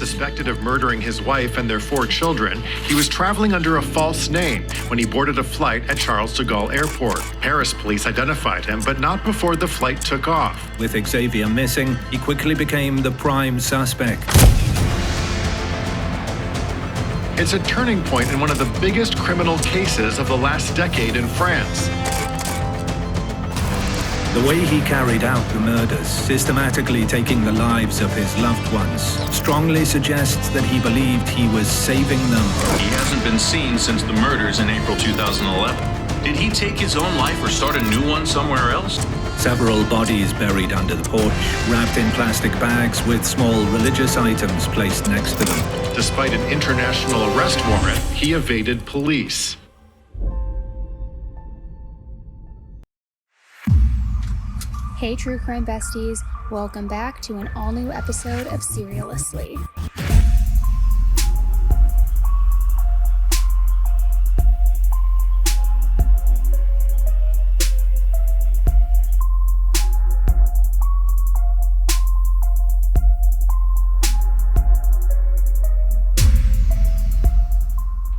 suspected of murdering his wife and their 4 children, he was traveling under a false name when he boarded a flight at Charles de Gaulle Airport. Paris police identified him, but not before the flight took off. With Xavier missing, he quickly became the prime suspect. It's a turning point in one of the biggest criminal cases of the last decade in France. The way he carried out the murders, systematically taking the lives of his loved ones, strongly suggests that he believed he was saving them. He hasn't been seen since the murders in April 2011. Did he take his own life or start a new one somewhere else? Several bodies buried under the porch, wrapped in plastic bags with small religious items placed next to them. Despite an international arrest warrant, he evaded police. Hey True Crime Besties, welcome back to an all-new episode of Serialously.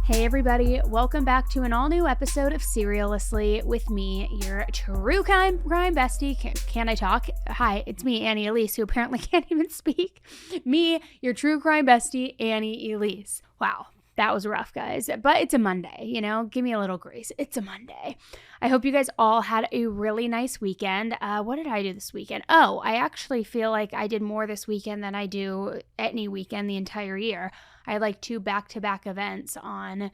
Hey everybody, welcome back to an all-new episode of Serialously with me, your true crime bestie. Can I talk? Hi, it's me, Annie Elise, who apparently can't even speak. Me, your true crime bestie, Annie Elise. Wow, that was rough, guys. But it's a Monday, give me a little grace. It's a Monday. I hope you guys all had a really nice weekend. What did I do this weekend? Oh, I actually feel like I did more this weekend than I do any weekend the entire year. I had like 2 back-to-back events on,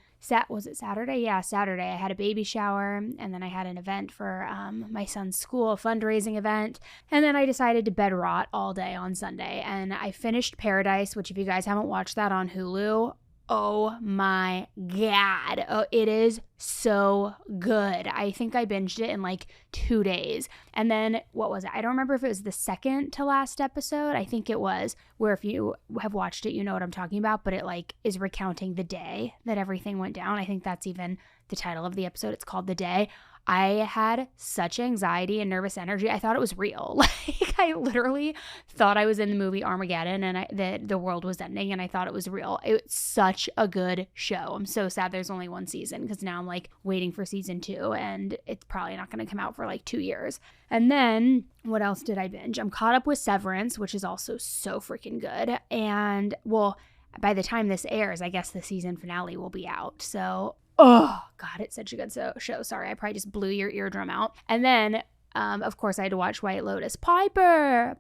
was it Saturday? Yeah, Saturday. I had a baby shower, and then I had an event for my son's school, a fundraising event, and then I decided to bed rot all day on Sunday, and I finished Paradise, which if you guys haven't watched that on Hulu, oh my God. Oh, it is so good. I think I binged it in like 2 days. And then, what was it? I don't remember if it was the second to last episode. I think it was, where if you have watched it, you know what I'm talking about, but it like is recounting the day that everything went down. I think that's even the title of the episode. It's called The Day. I had such anxiety and nervous energy. I thought it was real. Like, I literally thought I was in the movie Armageddon and the world was ending, and I thought it was real. It's such a good show. I'm so sad there's only 1 season, because now I'm like waiting for season 2, and it's probably not going to come out for like 2 years. And then what else did I binge? I'm caught up with Severance, which is also so freaking good. And well, by the time this airs, I guess the season finale will be out. So oh, God, it's such a good show. Sorry, I probably just blew your eardrum out. And then, of course, I had to watch White Lotus. Piper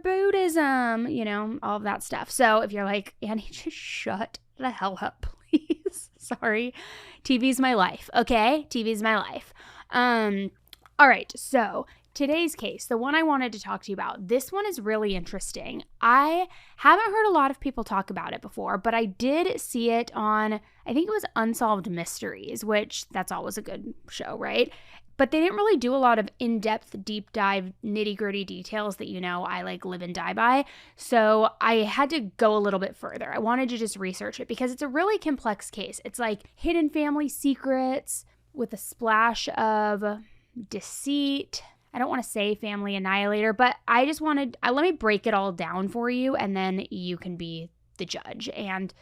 Buddhism, all of that stuff. So if you're like, Annie, just shut the hell up, please. Sorry. TV's my life, okay? TV's my life. All right, so today's case, the one I wanted to talk to you about, this one is really interesting. I haven't heard a lot of people talk about it before, but I did see it on, I think it was Unsolved Mysteries, which that's always a good show, right? But they didn't really do a lot of in-depth, deep dive, nitty-gritty details that, I like live and die by. So I had to go a little bit further. I wanted to just research it because it's a really complex case. It's like hidden family secrets with a splash of deceit. I don't want to say family annihilator, but I just wanted, let me break it all down for you, and then you can be the judge. And,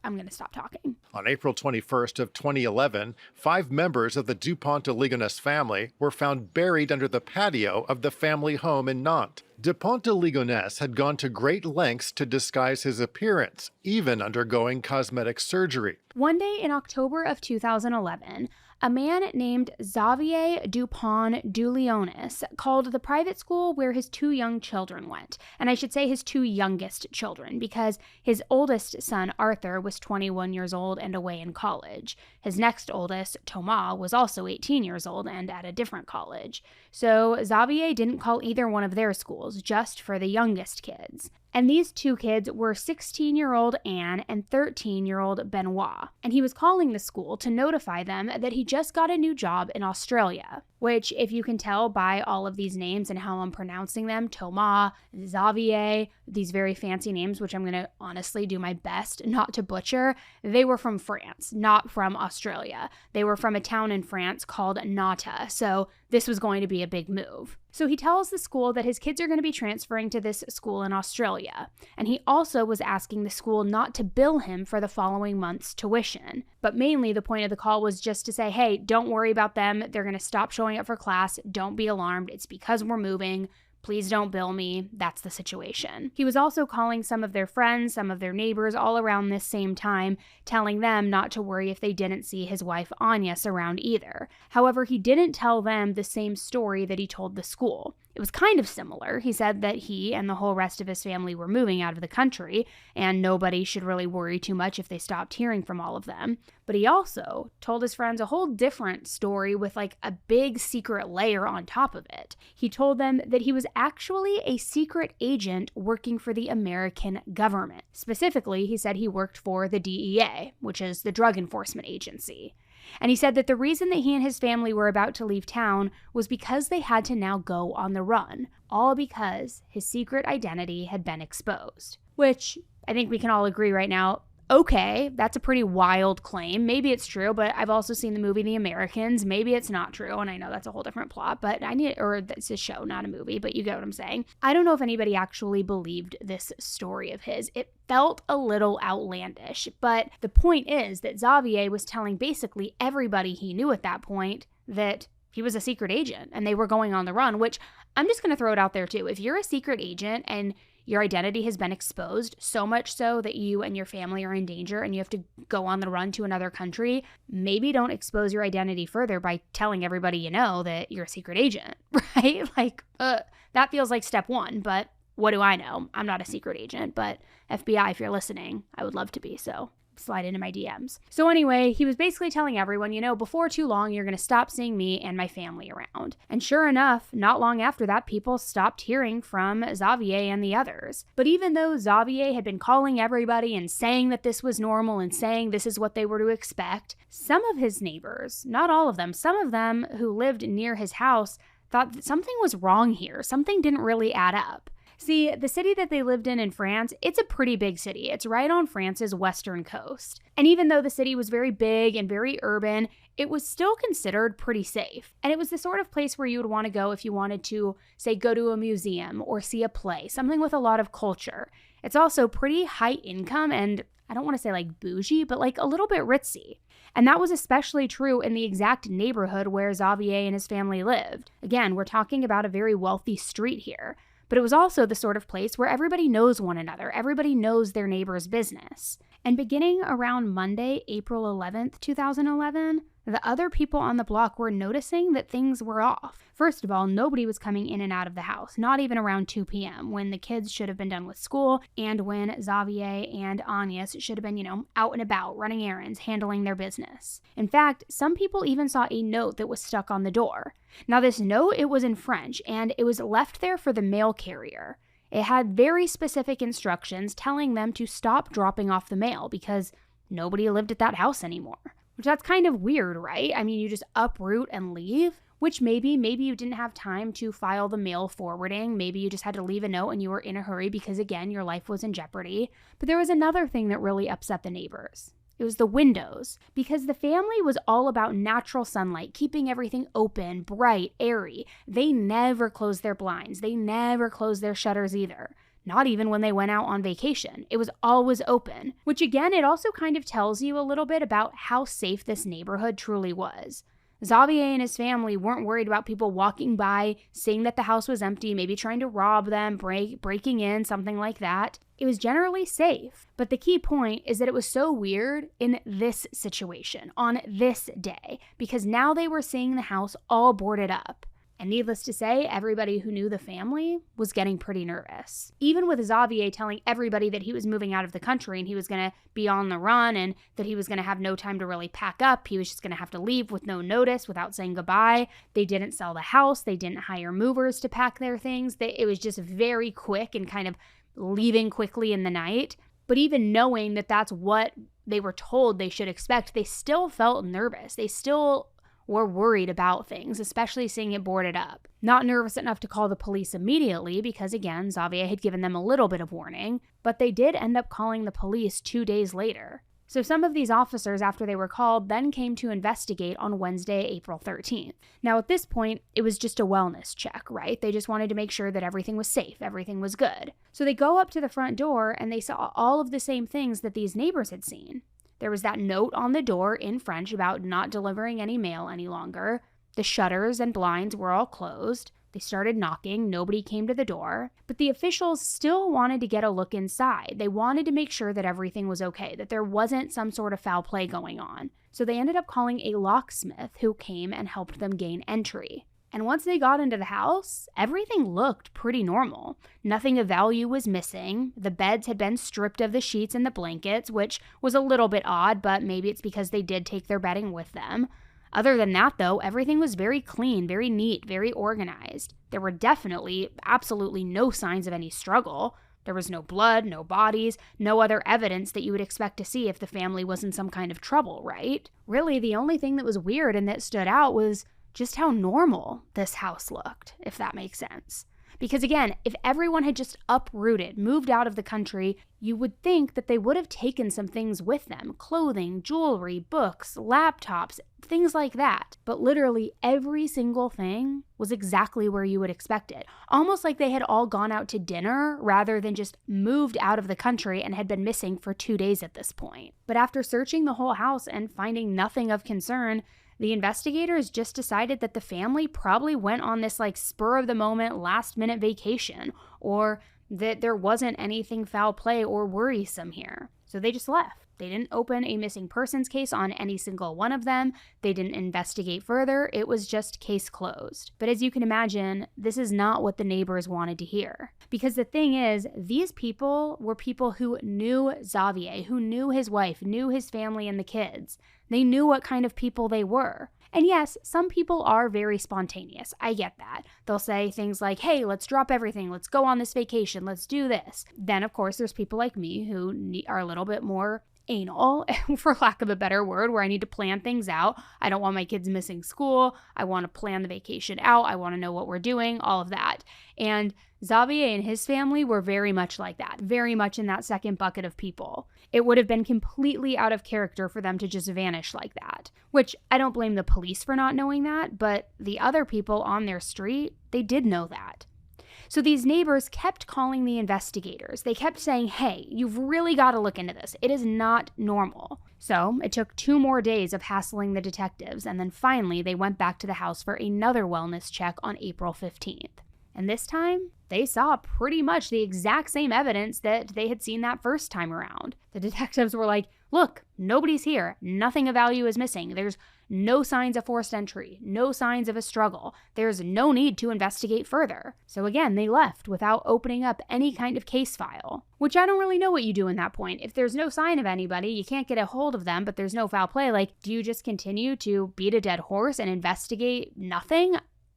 I'm going to stop talking. On April 21st of 2011, 5 members of the Dupont de Ligonnès family were found buried under the patio of the family home in Nantes. Dupont de Ligonnès had gone to great lengths to disguise his appearance, even undergoing cosmetic surgery. One day in October of 2011, a man named Xavier Dupont de Ligonnès called the private school where his 2 young children went. And I should say his 2 youngest children, because his oldest son, Arthur, was 21 years old and away in college. His next oldest, Thomas, was also 18 years old and at a different college. So Xavier didn't call either one of their schools, just for the youngest kids. And these 2 kids were 16-year-old Anne and 13-year-old Benoit. And he was calling the school to notify them that he just got a new job in Australia, which, if you can tell by all of these names and how I'm pronouncing them, Thomas, Xavier, these very fancy names, which I'm going to honestly do my best not to butcher, they were from France, not from Australia. They were from a town in France called Nantes, so this was going to be a big move. So he tells the school that his kids are going to be transferring to this school in Australia. And he also was asking the school not to bill him for the following month's tuition. But mainly the point of the call was just to say, hey, don't worry about them. They're going to stop showing up for class. Don't be alarmed. It's because we're moving. Please don't bill me. That's the situation. He was also calling some of their friends, some of their neighbors all around this same time, telling them not to worry if they didn't see his wife Agnes around either. However, he didn't tell them the same story that he told the school. It was kind of similar. He said that he and the whole rest of his family were moving out of the country, and nobody should really worry too much if they stopped hearing from all of them. But he also told his friends a whole different story with like a big secret layer on top of it. He told them that he was actually a secret agent working for the American government. Specifically, he said he worked for the DEA, which is the Drug Enforcement Agency. And he said that the reason that he and his family were about to leave town was because they had to now go on the run, all because his secret identity had been exposed. Which I think we can all agree right now, okay, that's a pretty wild claim. Maybe it's true, but I've also seen the movie The Americans. Maybe it's not true, and I know that's a whole different plot, but it's a show, not a movie, but you get what I'm saying. I don't know if anybody actually believed this story of his. It felt a little outlandish, but the point is that Xavier was telling basically everybody he knew at that point that he was a secret agent and they were going on the run, which I'm just going to throw it out there too. If you're a secret agent and your identity has been exposed, so much so that you and your family are in danger and you have to go on the run to another country, maybe don't expose your identity further by telling everybody you know that you're a secret agent, right? Like, that feels like step one, but what do I know? I'm not a secret agent, but FBI, if you're listening, I would love to be, so slide into my DMs. So anyway, he was basically telling everyone, before too long, you're going to stop seeing me and my family around. And sure enough, not long after that, people stopped hearing from Xavier and the others. But even though Xavier had been calling everybody and saying that this was normal and saying this is what they were to expect, some of his neighbors, not all of them, some of them who lived near his house thought that something was wrong here. Something didn't really add up. See, the city that they lived in France, it's a pretty big city. It's right on France's western coast. And even though the city was very big and very urban, it was still considered pretty safe. And it was the sort of place where you would want to go if you wanted to, say, go to a museum or see a play, something with a lot of culture. It's also pretty high income and I don't want to say like bougie, but like a little bit ritzy. And that was especially true in the exact neighborhood where Xavier and his family lived. Again, we're talking about a very wealthy street here. But it was also the sort of place where everybody knows one another. Everybody knows their neighbor's business. And beginning around Monday, April 11th, 2011, the other people on the block were noticing that things were off. First of all, nobody was coming in and out of the house, not even around 2 p.m. when the kids should have been done with school and when Xavier and Agnes should have been, out and about, running errands, handling their business. In fact, some people even saw a note that was stuck on the door. Now this note, it was in French and it was left there for the mail carrier. It had very specific instructions telling them to stop dropping off the mail because nobody lived at that house anymore. Which that's kind of weird, right? I mean, you just uproot and leave, which maybe you didn't have time to file the mail forwarding. Maybe you just had to leave a note and you were in a hurry because, again, your life was in jeopardy. But there was another thing that really upset the neighbors. It was the windows, because the family was all about natural sunlight, keeping everything open, bright, airy. They never closed their blinds. They never closed their shutters either. Not even when they went out on vacation. It was always open, which again, it also kind of tells you a little bit about how safe this neighborhood truly was. Xavier and his family weren't worried about people walking by, seeing that the house was empty, maybe trying to rob them, breaking in, something like that. It was generally safe. But the key point is that it was so weird in this situation, on this day, because now they were seeing the house all boarded up. And needless to say, everybody who knew the family was getting pretty nervous. Even with Xavier telling everybody that he was moving out of the country and he was going to be on the run and that he was going to have no time to really pack up, he was just going to have to leave with no notice without saying goodbye. They didn't sell the house. They didn't hire movers to pack their things. It was just very quick and kind of leaving quickly in the night. But even knowing that that's what they were told they should expect, they still felt nervous. They still were worried about things, especially seeing it boarded up. Not nervous enough to call the police immediately because, again, Xavier had given them a little bit of warning, but they did end up calling the police 2 days later. So some of these officers, after they were called, then came to investigate on Wednesday, April 13th. Now, at this point, it was just a wellness check, right? They just wanted to make sure that everything was safe, everything was good. So they go up to the front door and they saw all of the same things that these neighbors had seen. There was that note on the door in French about not delivering any mail any longer. The shutters and blinds were all closed. They started knocking. Nobody came to the door. But the officials still wanted to get a look inside. They wanted to make sure that everything was okay, that there wasn't some sort of foul play going on. So they ended up calling a locksmith who came and helped them gain entry. And once they got into the house, everything looked pretty normal. Nothing of value was missing. The beds had been stripped of the sheets and the blankets, which was a little bit odd, but maybe it's because they did take their bedding with them. Other than that, though, everything was very clean, very neat, very organized. There were definitely, absolutely no signs of any struggle. There was no blood, no bodies, no other evidence that you would expect to see if the family was in some kind of trouble, right? Really, the only thing that was weird and that stood out was just how normal this house looked, if that makes sense. Because again, if everyone had just uprooted, moved out of the country, you would think that they would have taken some things with them. Clothing, jewelry, books, laptops, things like that. But literally every single thing was exactly where you would expect it. Almost like they had all gone out to dinner rather than just moved out of the country and had been missing for 2 days at this point. But after searching the whole house and finding nothing of concern, the investigators just decided that the family probably went on this spur of the moment, last minute vacation, or that there wasn't anything foul play or worrisome here. So they just left. They didn't open a missing persons case on any single one of them. They didn't investigate further. It was just case closed. But as you can imagine, this is not what the neighbors wanted to hear. Because the thing is, these people were people who knew Xavier, who knew his wife, knew his family and the kids. They knew what kind of people they were. And yes, some people are very spontaneous. I get that. They'll say things like, hey, let's drop everything. Let's go on this vacation. Let's do this. Then, of course, there's people like me who are a little bit more anal, for lack of a better word, where I need to plan things out. I don't want my kids missing school. I want to plan the vacation out. I want to know what we're doing, all of that. And Xavier and his family were very much like that, very much in that second bucket of people. It would have been completely out of character for them to just vanish like that, which I don't blame the police for not knowing that, but the other people on their street, they did know that. So these neighbors kept calling the investigators. They kept saying, hey, you've really got to look into this. It is not normal. So it took 2 more days of hassling the detectives, and then finally they went back to the house for another wellness check on April 15th. And this time, they saw pretty much the exact same evidence that they had seen that first time around. The detectives were like, look, nobody's here. Nothing of value is missing. There's no signs of forced entry, no signs of a struggle. There's no need to investigate further. So again, they left without opening up any kind of case file, which I don't really know what you do in that point. If there's no sign of anybody, you can't get a hold of them, but there's no foul play. Do you just continue to beat a dead horse and investigate nothing?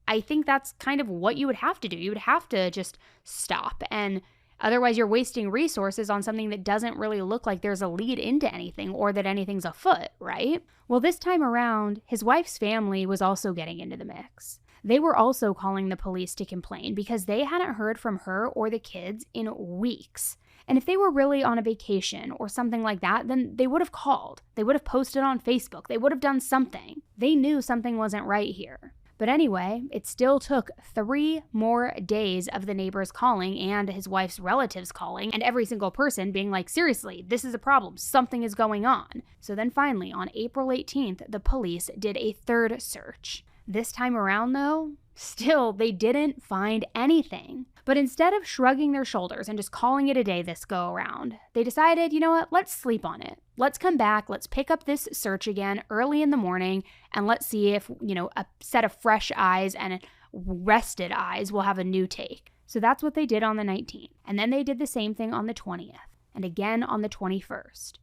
I think that's kind of what you would have to do. You would have to just stop, and otherwise you're wasting resources on something that doesn't really look like there's a lead into anything or that anything's afoot, right? Well, this time around, his wife's family was also getting into the mix. They were also calling the police to complain because they hadn't heard from her or the kids in weeks. And if they were really on a vacation or something like that, then they would have called. They would have posted on Facebook. They would have done something. They knew something wasn't right here. But anyway, it still took 3 more days of the neighbors calling and his wife's relatives calling and every single person being like, seriously, this is a problem. Something is going on. So then finally, on April 18th, the police did a 3rd search. This time around, though, still, they didn't find anything. But instead of shrugging their shoulders and just calling it a day this go around, they decided, you know what, let's sleep on it. Let's come back, let's pick up this search again early in the morning, and let's see if, a set of fresh eyes and rested eyes will have a new take. So that's what they did on the 19th. And then they did the same thing on the 20th, and again on the 21st.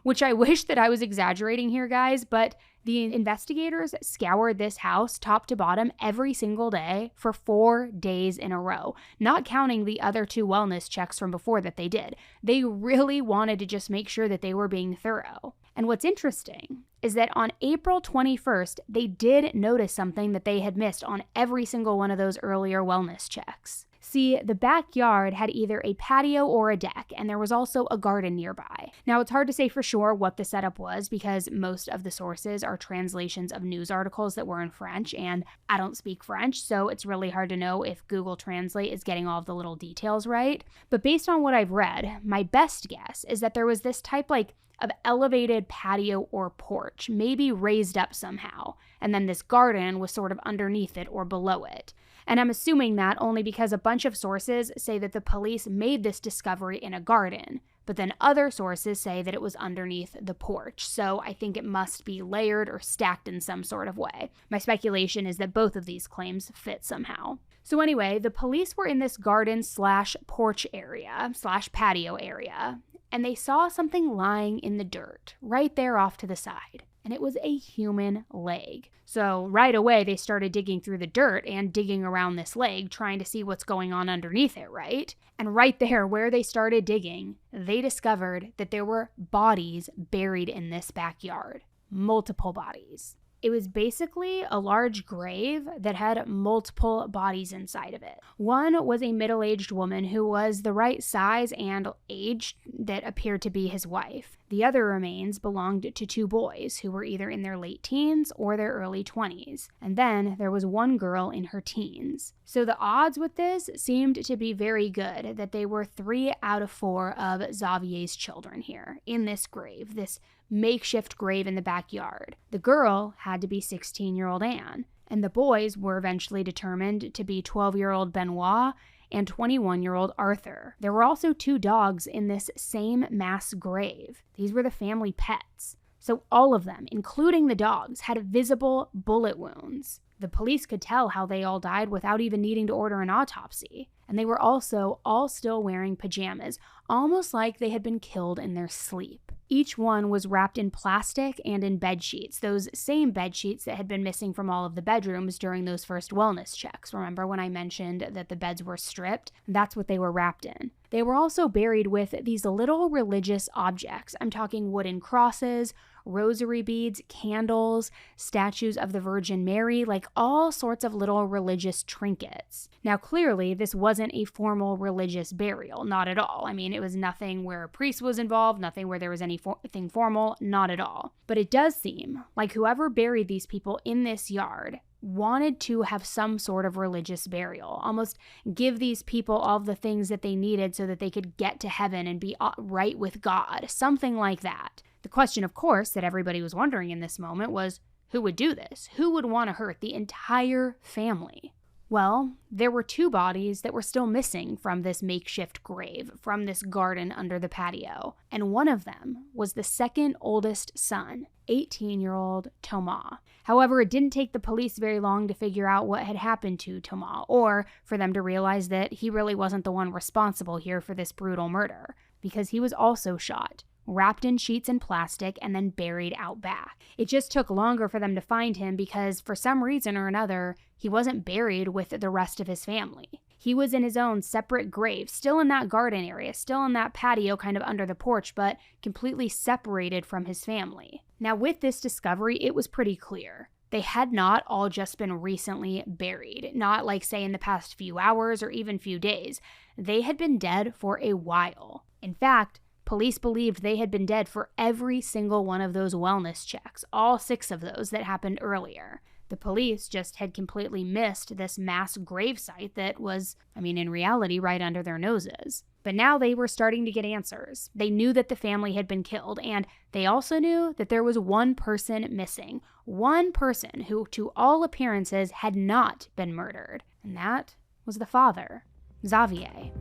Which I wish that I was exaggerating here, guys, but the investigators scoured this house top to bottom every single day for 4 days in a row, not counting the other 2 wellness checks from before that they did. They really wanted to just make sure that they were being thorough. And what's interesting is that on April 21st, they did notice something that they had missed on every single one of those earlier wellness checks. See, the backyard had either a patio or a deck, and there was also a garden nearby. Now, it's hard to say for sure what the setup was because most of the sources are translations of news articles that were in French, and I don't speak French, so it's really hard to know if Google Translate is getting all of the little details right. But based on what I've read, my best guess is that there was this type of elevated patio or porch, maybe raised up somehow, and then this garden was sort of underneath it or below it. And I'm assuming that only because a bunch of sources say that the police made this discovery in a garden, but then other sources say that it was underneath the porch, so I think it must be layered or stacked in some sort of way. My speculation is that both of these claims fit somehow. So anyway, the police were in this garden/porch area/patio area, and they saw something lying in the dirt, right there off to the side. And it was a human leg. So right away, they started digging through the dirt and digging around this leg, trying to see what's going on underneath it, right? And right there, where they started digging, they discovered that there were bodies buried in this backyard. Multiple bodies. It was basically a large grave that had multiple bodies inside of it. One was a middle-aged woman who was the right size and age that appeared to be his wife. The other remains belonged to two boys who were either in their late teens or their early 20s. And then there was one girl in her teens. So the odds with this seemed to be very good that they were 3 out of 4 of Xavier's children here in this grave, this makeshift grave in the backyard. The girl had to be 16-year-old Anne, and the boys were eventually determined to be 12-year-old Benoit and 21-year-old Arthur. There were also 2 dogs in this same mass grave. These were the family pets. So all of them, including the dogs, had visible bullet wounds. The police could tell how they all died without even needing to order an autopsy. And they were also all still wearing pajamas, almost like they had been killed in their sleep. Each one was wrapped in plastic and in bed sheets, those same bed sheets that had been missing from all of the bedrooms during those first wellness checks. Remember when I mentioned that the beds were stripped? That's what they were wrapped in. They were also buried with these little religious objects. I'm talking wooden crosses, rosary beads, candles, statues of the Virgin Mary, like all sorts of little religious trinkets. Now, clearly, this wasn't a formal religious burial, not at all. I mean, it was nothing where a priest was involved, nothing where there was anything formal, not at all. But it does seem like whoever buried these people in this yard wanted to have some sort of religious burial, almost give these people all the things that they needed so that they could get to heaven and be right with God, something like that. The question, of course, that everybody was wondering in this moment was, who would do this? Who would want to hurt the entire family? Well, there were 2 bodies that were still missing from this makeshift grave, from this garden under the patio, and one of them was the second oldest son, 18-year-old Thomas. However, it didn't take the police very long to figure out what had happened to Thomas, or for them to realize that he really wasn't the one responsible here for this brutal murder, because he was also shot, wrapped in sheets and plastic, and then buried out back. It just took longer for them to find him because, for some reason or another, he wasn't buried with the rest of his family. He was in his own separate grave, still in that garden area, still in that patio kind of under the porch, but completely separated from his family. Now, with this discovery, it was pretty clear. They had not all just been recently buried, not like, say, in the past few hours or even few days. They had been dead for a while. In fact, police believed they had been dead for every single one of those wellness checks, all 6 of those that happened earlier. The police just had completely missed this mass grave site that was, in reality, right under their noses. But now they were starting to get answers. They knew that the family had been killed, and they also knew that there was one person missing. One person who, to all appearances, had not been murdered. And that was the father, Xavier.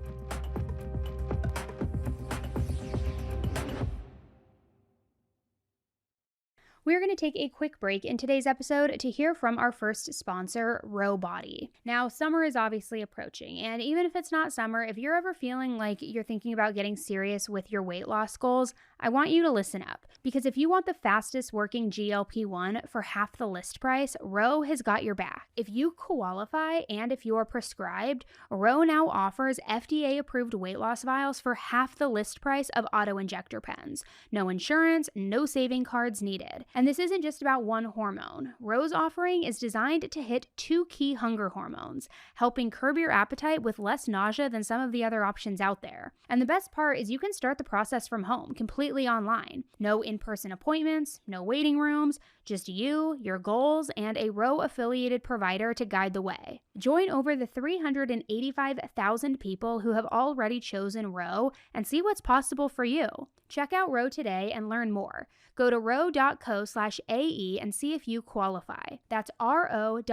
We're going to take a quick break in today's episode to hear from our first sponsor, Row Body. Now, summer is obviously approaching, and even if it's not summer, if you're ever feeling like you're thinking about getting serious with your weight loss goals, I want you to listen up, because if you want the fastest working GLP-1 for half the list price, Row has got your back. If you qualify and if you're prescribed, Row now offers FDA-approved weight loss vials for half the list price of auto-injector pens. No insurance, no saving cards needed. And this isn't just about one hormone. Roe's offering is designed to hit 2 key hunger hormones, helping curb your appetite with less nausea than some of the other options out there. And the best part is you can start the process from home, completely online. No in-person appointments, no waiting rooms, just you, your goals, and a Roe-affiliated provider to guide the way. Join over the 385,000 people who have already chosen Roe and see what's possible for you. Check out Roe today and learn more. Go to roe.co/AE and see if you qualify. That's ro.co/AE.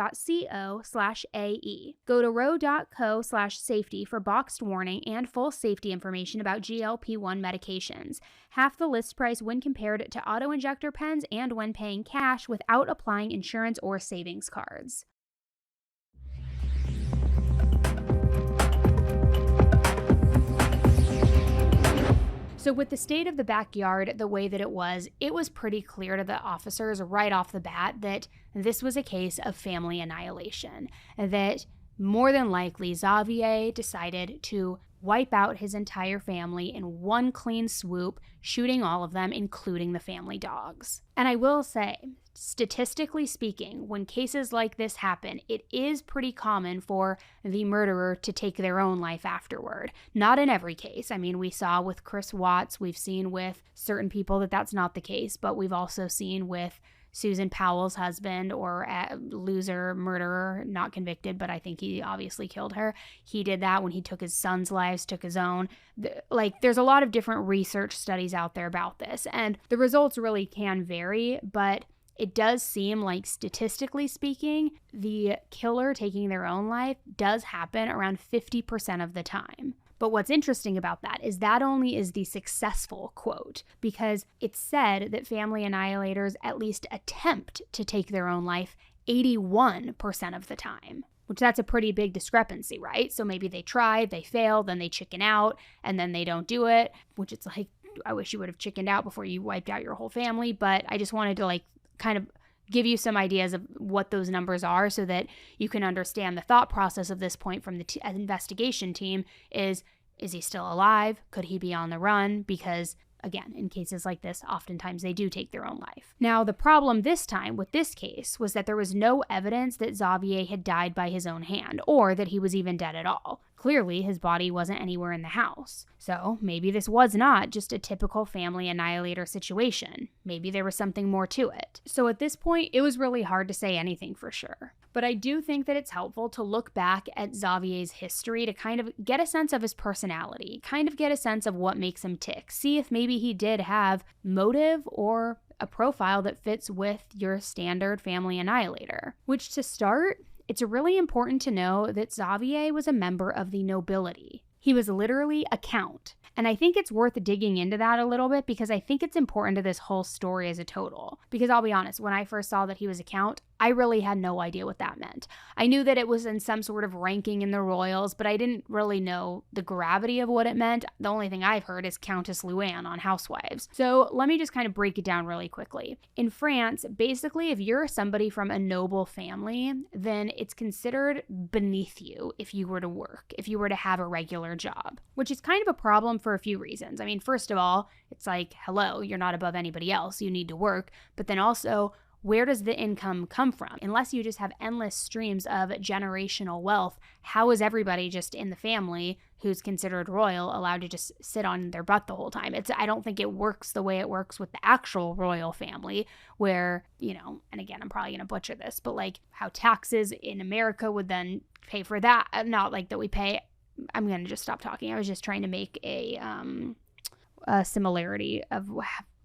Go to roe.co/safety for boxed warning and full safety information about GLP-1 medications. Half the list price when compared to auto-injector pens and when paying cash without applying insurance or savings cards. So with the state of the backyard the way that it was pretty clear to the officers right off the bat that this was a case of family annihilation, that more than likely Xavier decided to wipe out his entire family in one clean swoop, shooting all of them, including the family dogs. And I will say, statistically speaking, when cases like this happen, it is pretty common for the murderer to take their own life afterward. Not in every case. I mean, we saw with Chris Watts, we've seen with certain people that that's not the case, but we've also seen with Susan Powell's husband, or a loser murderer, not convicted, but I think he obviously killed her. He did that when he took his son's lives, took his own. There's a lot of different research studies out there about this, and the results really can vary, but it does seem like, statistically speaking, the killer taking their own life does happen around 50% of the time. But what's interesting about that is that only is the successful quote, because it's said that family annihilators at least attempt to take their own life 81% of the time, which that's a pretty big discrepancy, right? So maybe they try, they fail, then they chicken out, and then they don't do it, which it's like, I wish you would have chickened out before you wiped out your whole family. But I just wanted to kind of give you some ideas of what those numbers are so that you can understand the thought process of this point from the investigation team is he still alive? Could he be on the run? Because, again, in cases like this, oftentimes they do take their own life. Now, the problem this time with this case was that there was no evidence that Xavier had died by his own hand, or that he was even dead at all. Clearly, his body wasn't anywhere in the house. So maybe this was not just a typical family annihilator situation. Maybe there was something more to it. So at this point, it was really hard to say anything for sure. But I do think that it's helpful to look back at Xavier's history to kind of get a sense of his personality, kind of get a sense of what makes him tick, see if maybe he did have motive or a profile that fits with your standard family annihilator. Which, to start, it's really important to know that Xavier was a member of the nobility. He was literally a count. And I think it's worth digging into that a little bit because I think it's important to this whole story as a total. Because I'll be honest, when I first saw that he was a count, I really had no idea what that meant. I knew that it was in some sort of ranking in the royals, but I didn't really know the gravity of what it meant. The only thing I've heard is Countess Luann on Housewives. So let me just kind of break it down really quickly. In France, basically, if you're somebody from a noble family, then it's considered beneath you if you were to work, if you were to have a regular job, which is kind of a problem for a few reasons. I mean, first of all, it's like, hello, you're not above anybody else. You need to work. But then also, where does the income come from? Unless you just have endless streams of generational wealth, how is everybody just in the family who's considered royal allowed to just sit on their butt the whole time? I don't think it works the way it works with the actual royal family where, and again, I'm probably going to butcher this, but like how taxes in America would then pay for that. Not like that we pay. I'm going to just stop talking. I was just trying to make a similarity of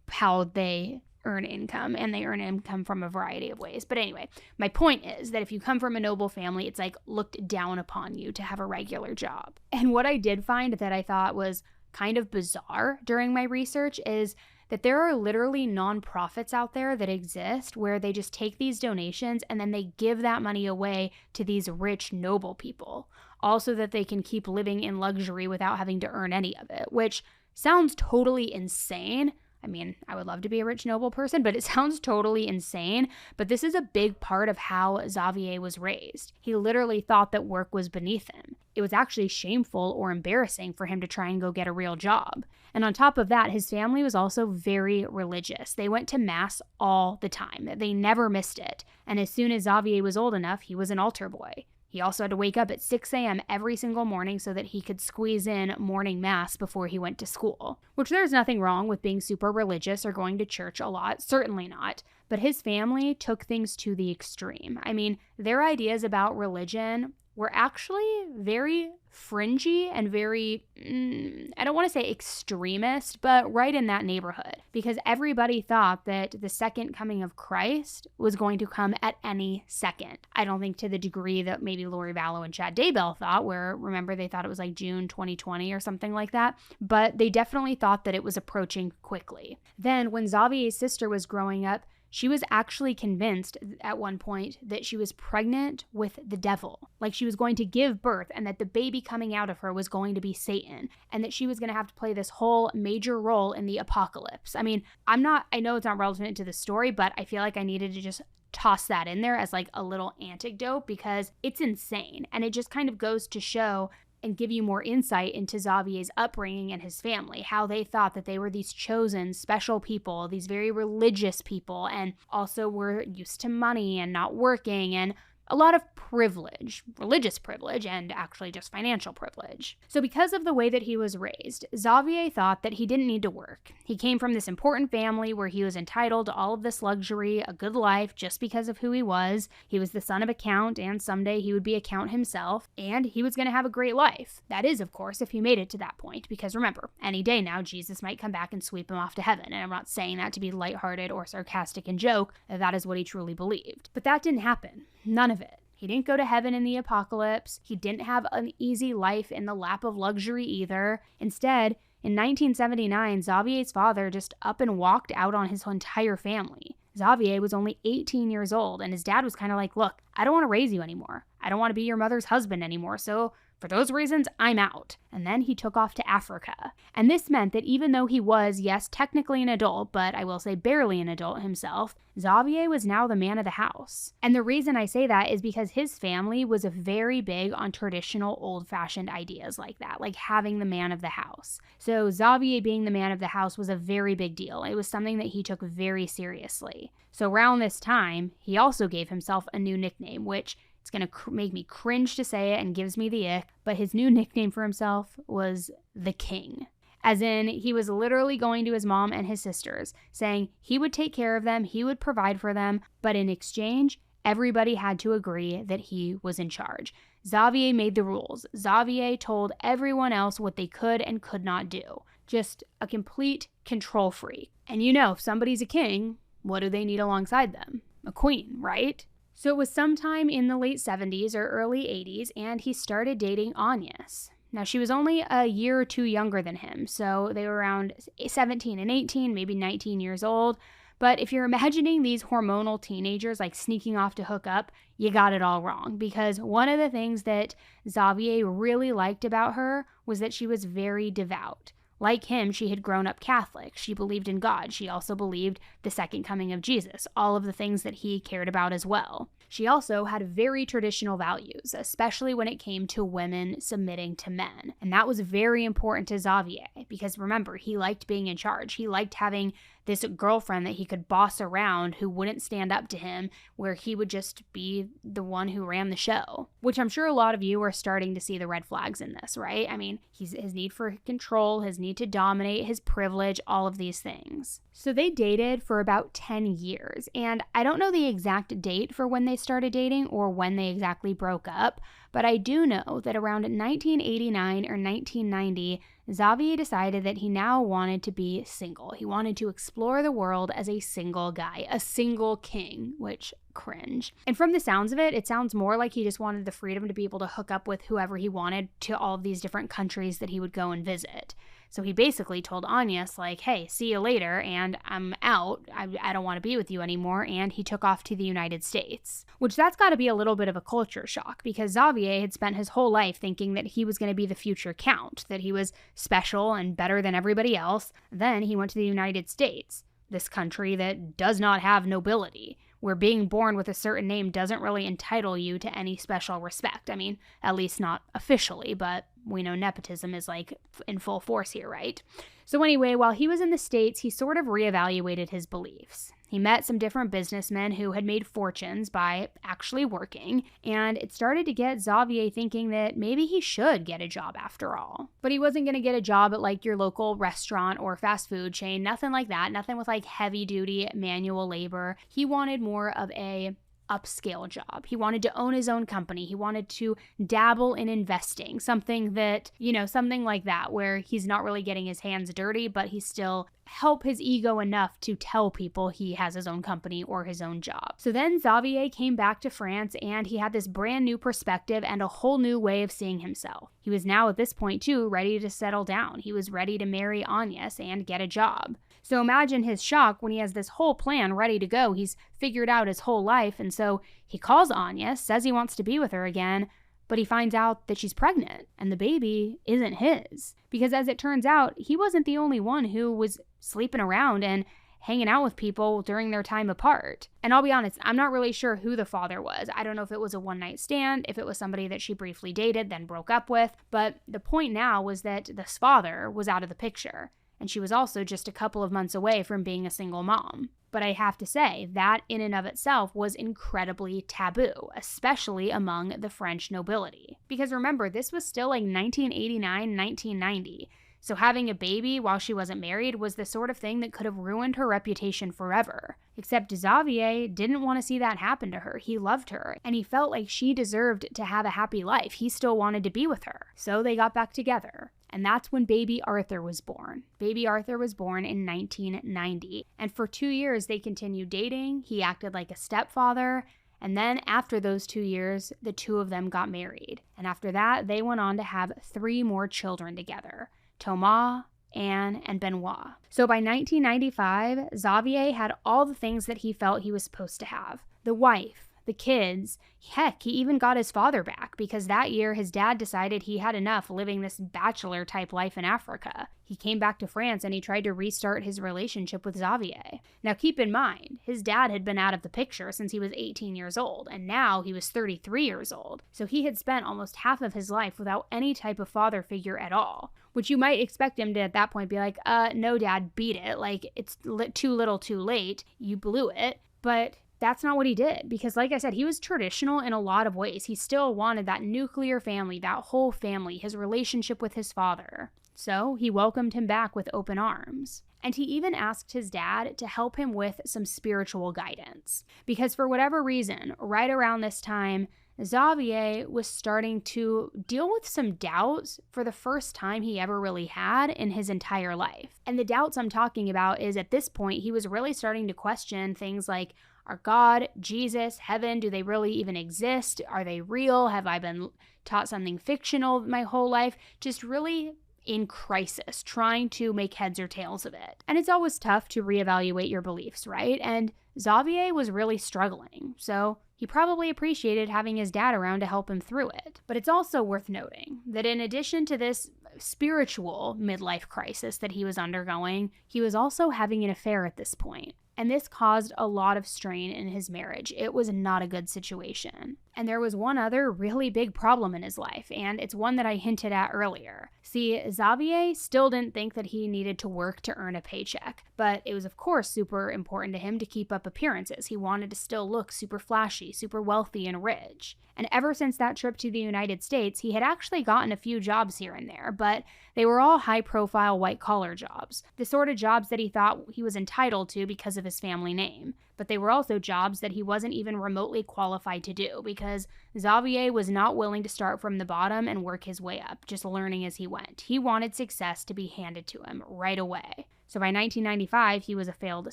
how they earn income, and they earn income from a variety of ways. But anyway, my point is that if you come from a noble family, it's like looked down upon you to have a regular job. And what I did find that I thought was kind of bizarre during my research is that there are literally nonprofits out there that exist where they just take these donations and then they give that money away to these rich, noble people, also that they can keep living in luxury without having to earn any of it, which sounds totally insane. I mean, I would love to be a rich, noble person, but it sounds totally insane. But this is a big part of how Xavier was raised. He literally thought that work was beneath him. It was actually shameful or embarrassing for him to try and go get a real job. And on top of that, his family was also very religious. They went to mass all the time. They never missed it. And as soon as Xavier was old enough, he was an altar boy. He also had to wake up at 6 a.m. every single morning so that he could squeeze in morning mass before he went to school. Which there's nothing wrong with being super religious or going to church a lot, certainly not. But his family took things to the extreme. I mean, their ideas about religion were actually very fringy and very, I don't want to say extremist, but right in that neighborhood. Because everybody thought that the second coming of Christ was going to come at any second. I don't think to the degree that maybe Lori Vallow and Chad Daybell thought, where, remember, they thought it was like June 2020 or something like that. But they definitely thought that it was approaching quickly. Then when Xavier's sister was growing up, she was actually convinced at one point that she was pregnant with the devil, like she was going to give birth and that the baby coming out of her was going to be Satan and that she was going to have to play this whole major role in the apocalypse. I mean, I know it's not relevant to the story, but I feel like I needed to just toss that in there as like a little anecdote because it's insane. And it just kind of goes to show and give you more insight into Xavier's upbringing and his family, how they thought that they were these chosen, special people, these very religious people, and also were used to money and not working and a lot of privilege, religious privilege, and actually just financial privilege. So because of the way that he was raised, Xavier thought that he didn't need to work. He came from this important family where he was entitled to all of this luxury, a good life, just because of who he was. He was the son of a count, and someday he would be a count himself, and he was going to have a great life. That is, of course, if he made it to that point, because remember, any day now, Jesus might come back and sweep him off to heaven, and I'm not saying that to be lighthearted or sarcastic and joke, that is what he truly believed. But that didn't happen. None of it. He didn't go to heaven in the apocalypse. He didn't have an easy life in the lap of luxury either. Instead, in 1979, Xavier's father just up and walked out on his entire family. Xavier was only 18 years old, and his dad was kind of like, look, I don't want to raise you anymore. I don't want to be your mother's husband anymore, so for those reasons, I'm out. And then he took off to Africa. And this meant that even though he was, yes, technically an adult, but I will say barely an adult himself, Xavier was now the man of the house. And the reason I say that is because his family was very big on traditional old-fashioned ideas like that, like having the man of the house. So Xavier being the man of the house was a very big deal. It was something that he took very seriously. So around this time, he also gave himself a new nickname, which it's going to make me cringe to say it and gives me the ick, but his new nickname for himself was the King. As in, he was literally going to his mom and his sisters, saying he would take care of them, he would provide for them, but in exchange, everybody had to agree that he was in charge. Xavier made the rules. Xavier told everyone else what they could and could not do. Just a complete control freak. And you know, if somebody's a king, what do they need alongside them? A queen, right? So it was sometime in the late 70s or early 80s, and he started dating Agnes. Now, she was only a year or two younger than him, so they were around 17 and 18, maybe 19 years old. But if you're imagining these hormonal teenagers like sneaking off to hook up, you got it all wrong. Because one of the things that Xavier really liked about her was that she was very devout. Like him, she had grown up Catholic. She believed in God. She also believed the second coming of Jesus, all of the things that he cared about as well. She also had very traditional values, especially when it came to women submitting to men. And that was very important to Xavier because remember, he liked being in charge. He liked having this girlfriend that he could boss around who wouldn't stand up to him, where he would just be the one who ran the show. Which I'm sure a lot of you are starting to see the red flags in this, right? I mean, his need for control, his need to dominate, his privilege, all of these things. So they dated for about 10 years, and I don't know the exact date for when they started dating or when they exactly broke up, but I do know that around 1989 or 1990, Xavier decided that he now wanted to be single. He wanted to explore the world as a single guy, a single king, which cringe. And from the sounds of it, it sounds more like he just wanted the freedom to be able to hook up with whoever he wanted to all of these different countries that he would go and visit. So he basically told Agnes, like, hey, see you later, and I'm out. I don't want to be with you anymore, and he took off to the United States. Which that's got to be a little bit of a culture shock, because Xavier had spent his whole life thinking that he was going to be the future count, that he was special and better than everybody else. Then he went to the United States, this country that does not have nobility, where being born with a certain name doesn't really entitle you to any special respect. I mean, at least not officially, but we know nepotism is like in full force here, right? So anyway, while he was in the States, he sort of reevaluated his beliefs. He met some different businessmen who had made fortunes by actually working, and it started to get Xavier thinking that maybe he should get a job after all. But he wasn't going to get a job at like your local restaurant or fast food chain, nothing like that, nothing with like heavy duty manual labor. He wanted more of a upscale job. He wanted to own his own company. He wanted to dabble in investing, something that, something like that, where he's not really getting his hands dirty, but he still help his ego enough to tell people he has his own company or his own job. So then Xavier came back to France, and he had this brand new perspective and a whole new way of seeing himself. He was now at this point too ready to settle down. He was ready to marry Agnes and get a job. So imagine his shock when he has this whole plan ready to go. He's figured out his whole life, and so he calls Agnes, says he wants to be with her again, but he finds out that she's pregnant and the baby isn't his. Because as it turns out, he wasn't the only one who was sleeping around and hanging out with people during their time apart. And I'll be honest, I'm not really sure who the father was. I don't know if it was a one-night stand, if it was somebody that she briefly dated, then broke up with. But the point now was that this father was out of the picture. And she was also just a couple of months away from being a single mom. But I have to say, that in and of itself was incredibly taboo, especially among the French nobility. Because remember, this was still like 1989, 1990. So having a baby while she wasn't married was the sort of thing that could have ruined her reputation forever. Except Xavier didn't want to see that happen to her. He loved her, and he felt like she deserved to have a happy life. He still wanted to be with her. So they got back together. And that's when baby Arthur was born. Baby Arthur was born in 1990. And for 2 years, they continued dating. He acted like a stepfather. And then after those 2 years, the two of them got married. And after that, they went on to have 3 more children together: Thomas, Anne, and Benoit. So by 1995, Xavier had all the things that he felt he was supposed to have: the wife, the kids. Heck, he even got his father back, because that year his dad decided he had enough living this bachelor type life in Africa. He came back to France and he tried to restart his relationship with Xavier. Now keep in mind, his dad had been out of the picture since he was 18 years old, and now he was 33 years old. So he had spent almost half of his life without any type of father figure at all, which you might expect him to at that point be like, no dad, beat it. Like, it's too little too late. You blew it. But that's not what he did, because like I said, he was traditional in a lot of ways. He still wanted that nuclear family, that whole family, his relationship with his father. So he welcomed him back with open arms. And he even asked his dad to help him with some spiritual guidance. Because for whatever reason, right around this time, Xavier was starting to deal with some doubts for the first time he ever really had in his entire life. And the doubts I'm talking about is, at this point, he was really starting to question things like, are God, Jesus, heaven, do they really even exist? Are they real? Have I been taught something fictional my whole life? Just really in crisis, trying to make heads or tails of it. And it's always tough to reevaluate your beliefs, right? And Xavier was really struggling, so he probably appreciated having his dad around to help him through it. But it's also worth noting that in addition to this spiritual midlife crisis that he was undergoing, he was also having an affair at this point. And this caused a lot of strain in his marriage. It was not a good situation. And there was one other really big problem in his life, and it's one that I hinted at earlier. See, Xavier still didn't think that he needed to work to earn a paycheck, but it was of course super important to him to keep up appearances. He wanted to still look super flashy, super wealthy and rich. And ever since that trip to the United States, he had actually gotten a few jobs here and there, but they were all high-profile white-collar jobs, the sort of jobs that he thought he was entitled to because of his family name. But they were also jobs that he wasn't even remotely qualified to do, because Xavier was not willing to start from the bottom and work his way up, just learning as he went. He wanted success to be handed to him right away. So by 1995, he was a failed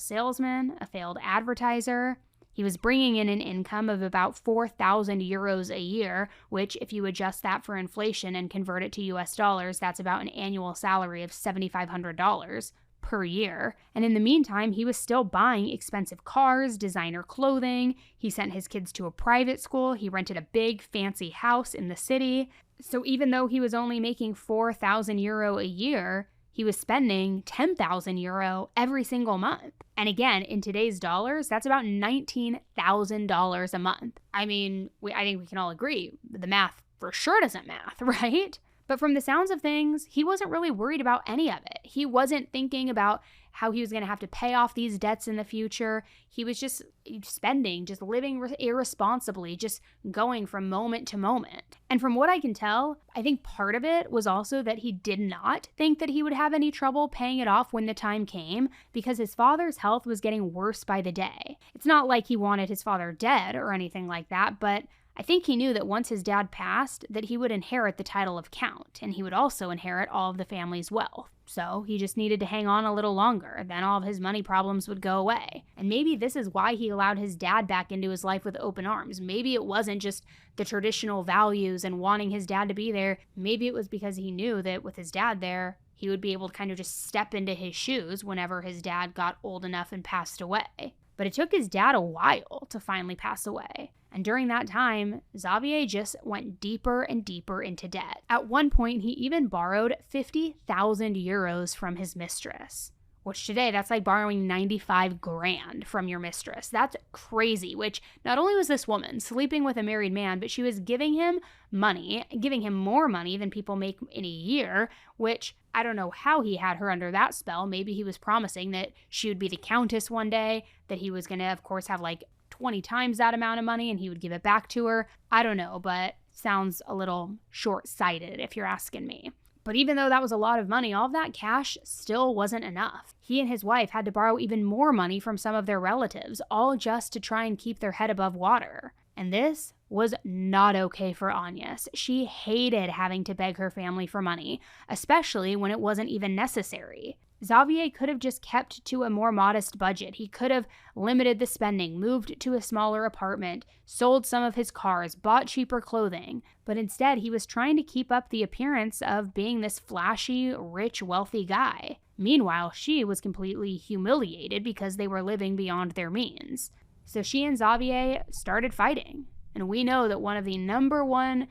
salesman, a failed advertiser. He He was bringing in an income of about 4,000 euros a year, which if you adjust that for inflation and convert it to US dollars, that's about an annual salary of $7,500 per year. And in the meantime, he was still buying expensive cars, designer clothing. He sent his kids to a private school. He rented a big fancy house in the city. So even though he was only making 4,000 euro a year, he was spending 10,000 euro every single month. And again, in today's dollars, that's about $19,000 a month. I mean, I think we can all agree the math for sure doesn't math, right? But from the sounds of things, he wasn't really worried about any of it. He wasn't thinking about how he was going to have to pay off these debts in the future. He was just spending, just living irresponsibly, just going from moment to moment. And from what I can tell, I think part of it was also that he did not think that he would have any trouble paying it off when the time came, because his father's health was getting worse by the day. It's not like he wanted his father dead or anything like that, but I think he knew that once his dad passed, that he would inherit the title of count, and he would also inherit all of the family's wealth. So he just needed to hang on a little longer, then all of his money problems would go away. And maybe this is why he allowed his dad back into his life with open arms. Maybe it wasn't just the traditional values and wanting his dad to be there. Maybe it was because he knew that with his dad there, he would be able to kind of just step into his shoes whenever his dad got old enough and passed away. But it took his dad a while to finally pass away. And during that time, Xavier just went deeper and deeper into debt. At one point, he even borrowed 50,000 euros from his mistress, which today, that's like borrowing 95 grand from your mistress. That's crazy, which not only was this woman sleeping with a married man, but she was giving him money, giving him more money than people make in a year, which I don't know how he had her under that spell. Maybe he was promising that she would be the countess one day, that he was going to, of course, have like 20 times that amount of money and he would give it back to her. I don't know, but sounds a little short-sighted if you're asking me. But even though that was a lot of money, all of that cash still wasn't enough. He and his wife had to borrow even more money from some of their relatives, all just to try and keep their head above water. And this was not okay for Agnes. She hated having to beg her family for money, especially when it wasn't even necessary. Xavier could have just kept to a more modest budget. He could have limited the spending, moved to a smaller apartment, sold some of his cars, bought cheaper clothing. But instead, he was trying to keep up the appearance of being this flashy, rich, wealthy guy. Meanwhile, she was completely humiliated because they were living beyond their means. So she and Xavier started fighting. And we know that one of the number one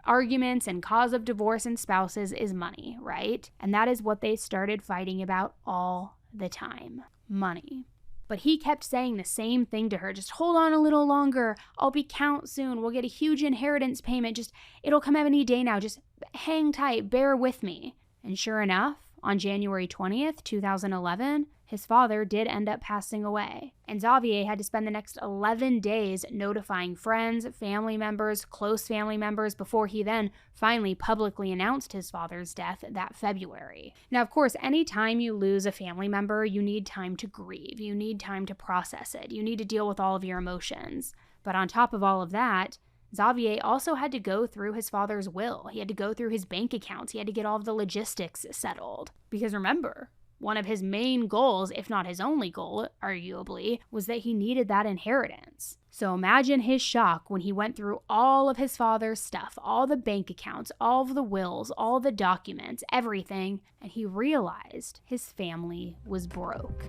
arguments and cause of divorce in spouses is money, right? And that is what they started fighting about all the time. Money. But he kept saying the same thing to her. Just hold on a little longer. I'll be count soon. We'll get a huge inheritance payment. It'll come any day now. Just hang tight. Bear with me. And sure enough, on January 20th, 2011, his father did end up passing away. And Xavier had to spend the next 11 days notifying friends, family members, close family members, before he then finally publicly announced his father's death that February. Now, of course, anytime you lose a family member, you need time to grieve. You need time to process it. You need to deal with all of your emotions. But on top of all of that, Xavier also had to go through his father's will. He had to go through his bank accounts. He had to get all of the logistics settled. Because remember, one of his main goals, if not his only goal, arguably, was that he needed that inheritance. So imagine his shock when he went through all of his father's stuff, all the bank accounts, all of the wills, all the documents, everything, and he realized his family was broke.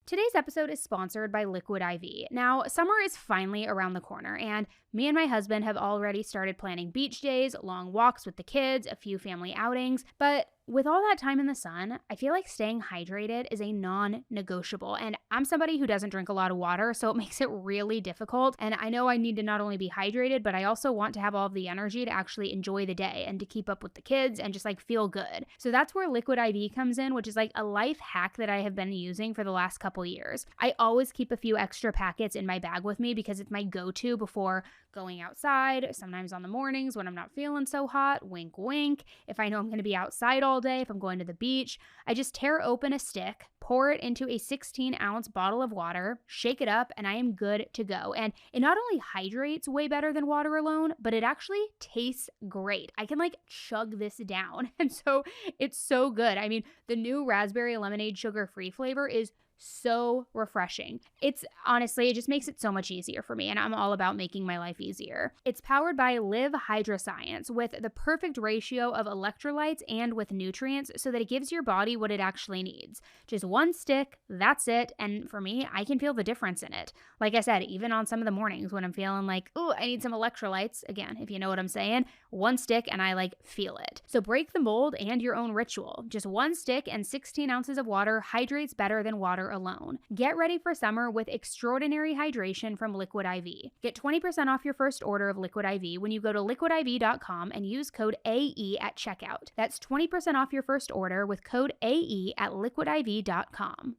Today's episode is sponsored by Liquid IV. Now, summer is finally around the corner, and me and my husband have already started planning beach days, long walks with the kids, a few family outings, but with all that time in the sun, I feel like staying hydrated is a non-negotiable, and I'm somebody who doesn't drink a lot of water, so it makes it really difficult, and I know I need to not only be hydrated, but I also want to have all of the energy to actually enjoy the day and to keep up with the kids and just feel good. So that's where Liquid IV comes in, which is a life hack that I have been using for the last couple years. I always keep a few extra packets in my bag with me because it's my go-to before going outside, sometimes on the mornings when I'm not feeling so hot, wink, wink. If I know I'm going to be outside all all day, if I'm going to the beach, I just tear open a stick, pour it into a 16-ounce bottle of water, shake it up, and I am good to go. And it not only hydrates way better than water alone, but it actually tastes great. I can chug this down. And so it's so good. I mean, the new raspberry lemonade sugar-free flavor is so refreshing. It's honestly, it just makes it so much easier for me, and I'm all about making my life easier. It's powered by Live Hydroscience with the perfect ratio of electrolytes and with nutrients so that it gives your body what it actually needs. Just one stick, that's it, and for me, I can feel the difference in it. Like I said, even on some of the mornings when I'm feeling I need some electrolytes, again, if you know what I'm saying, one stick and I feel it. So break the mold and your own ritual. Just one stick and 16 ounces of water hydrates better than water alone. Get ready for summer with extraordinary hydration from Liquid IV. Get 20% off your first order of Liquid IV when you go to liquidiv.com and use code AE at checkout. That's 20% off your first order with code AE at liquidiv.com.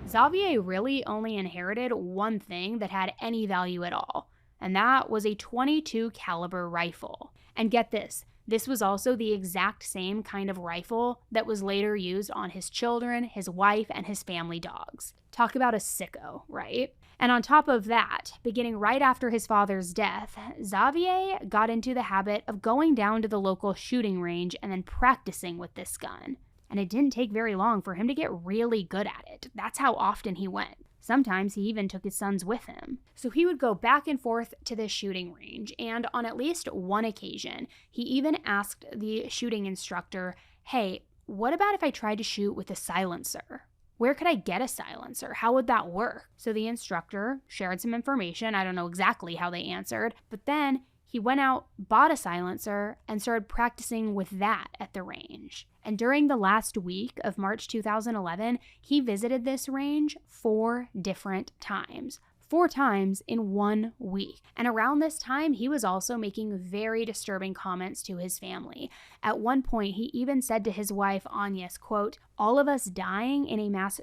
Xavier really only inherited one thing that had any value at all, and that was a .22 caliber rifle. And get this was also the exact same kind of rifle that was later used on his children, his wife, and his family dogs. Talk about a sicko, right? And on top of that, beginning right after his father's death, Xavier got into the habit of going down to the local shooting range and then practicing with this gun. And it didn't take very long for him to get really good at it. That's how often he went. Sometimes he even took his sons with him. So he would go back and forth to this shooting range, and on at least one occasion, he even asked the shooting instructor, hey, what about if I tried to shoot with a silencer? Where could I get a silencer? How would that work? So the instructor shared some information. I don't know exactly how they answered, but then he went out, bought a silencer, and started practicing with that at the range. And during the last week of March 2011, he visited this range 4 different times. 4 times in 1 week. And around this time, he was also making very disturbing comments to his family. At one point, he even said to his wife, Agnes, quote, all of us dying in a mass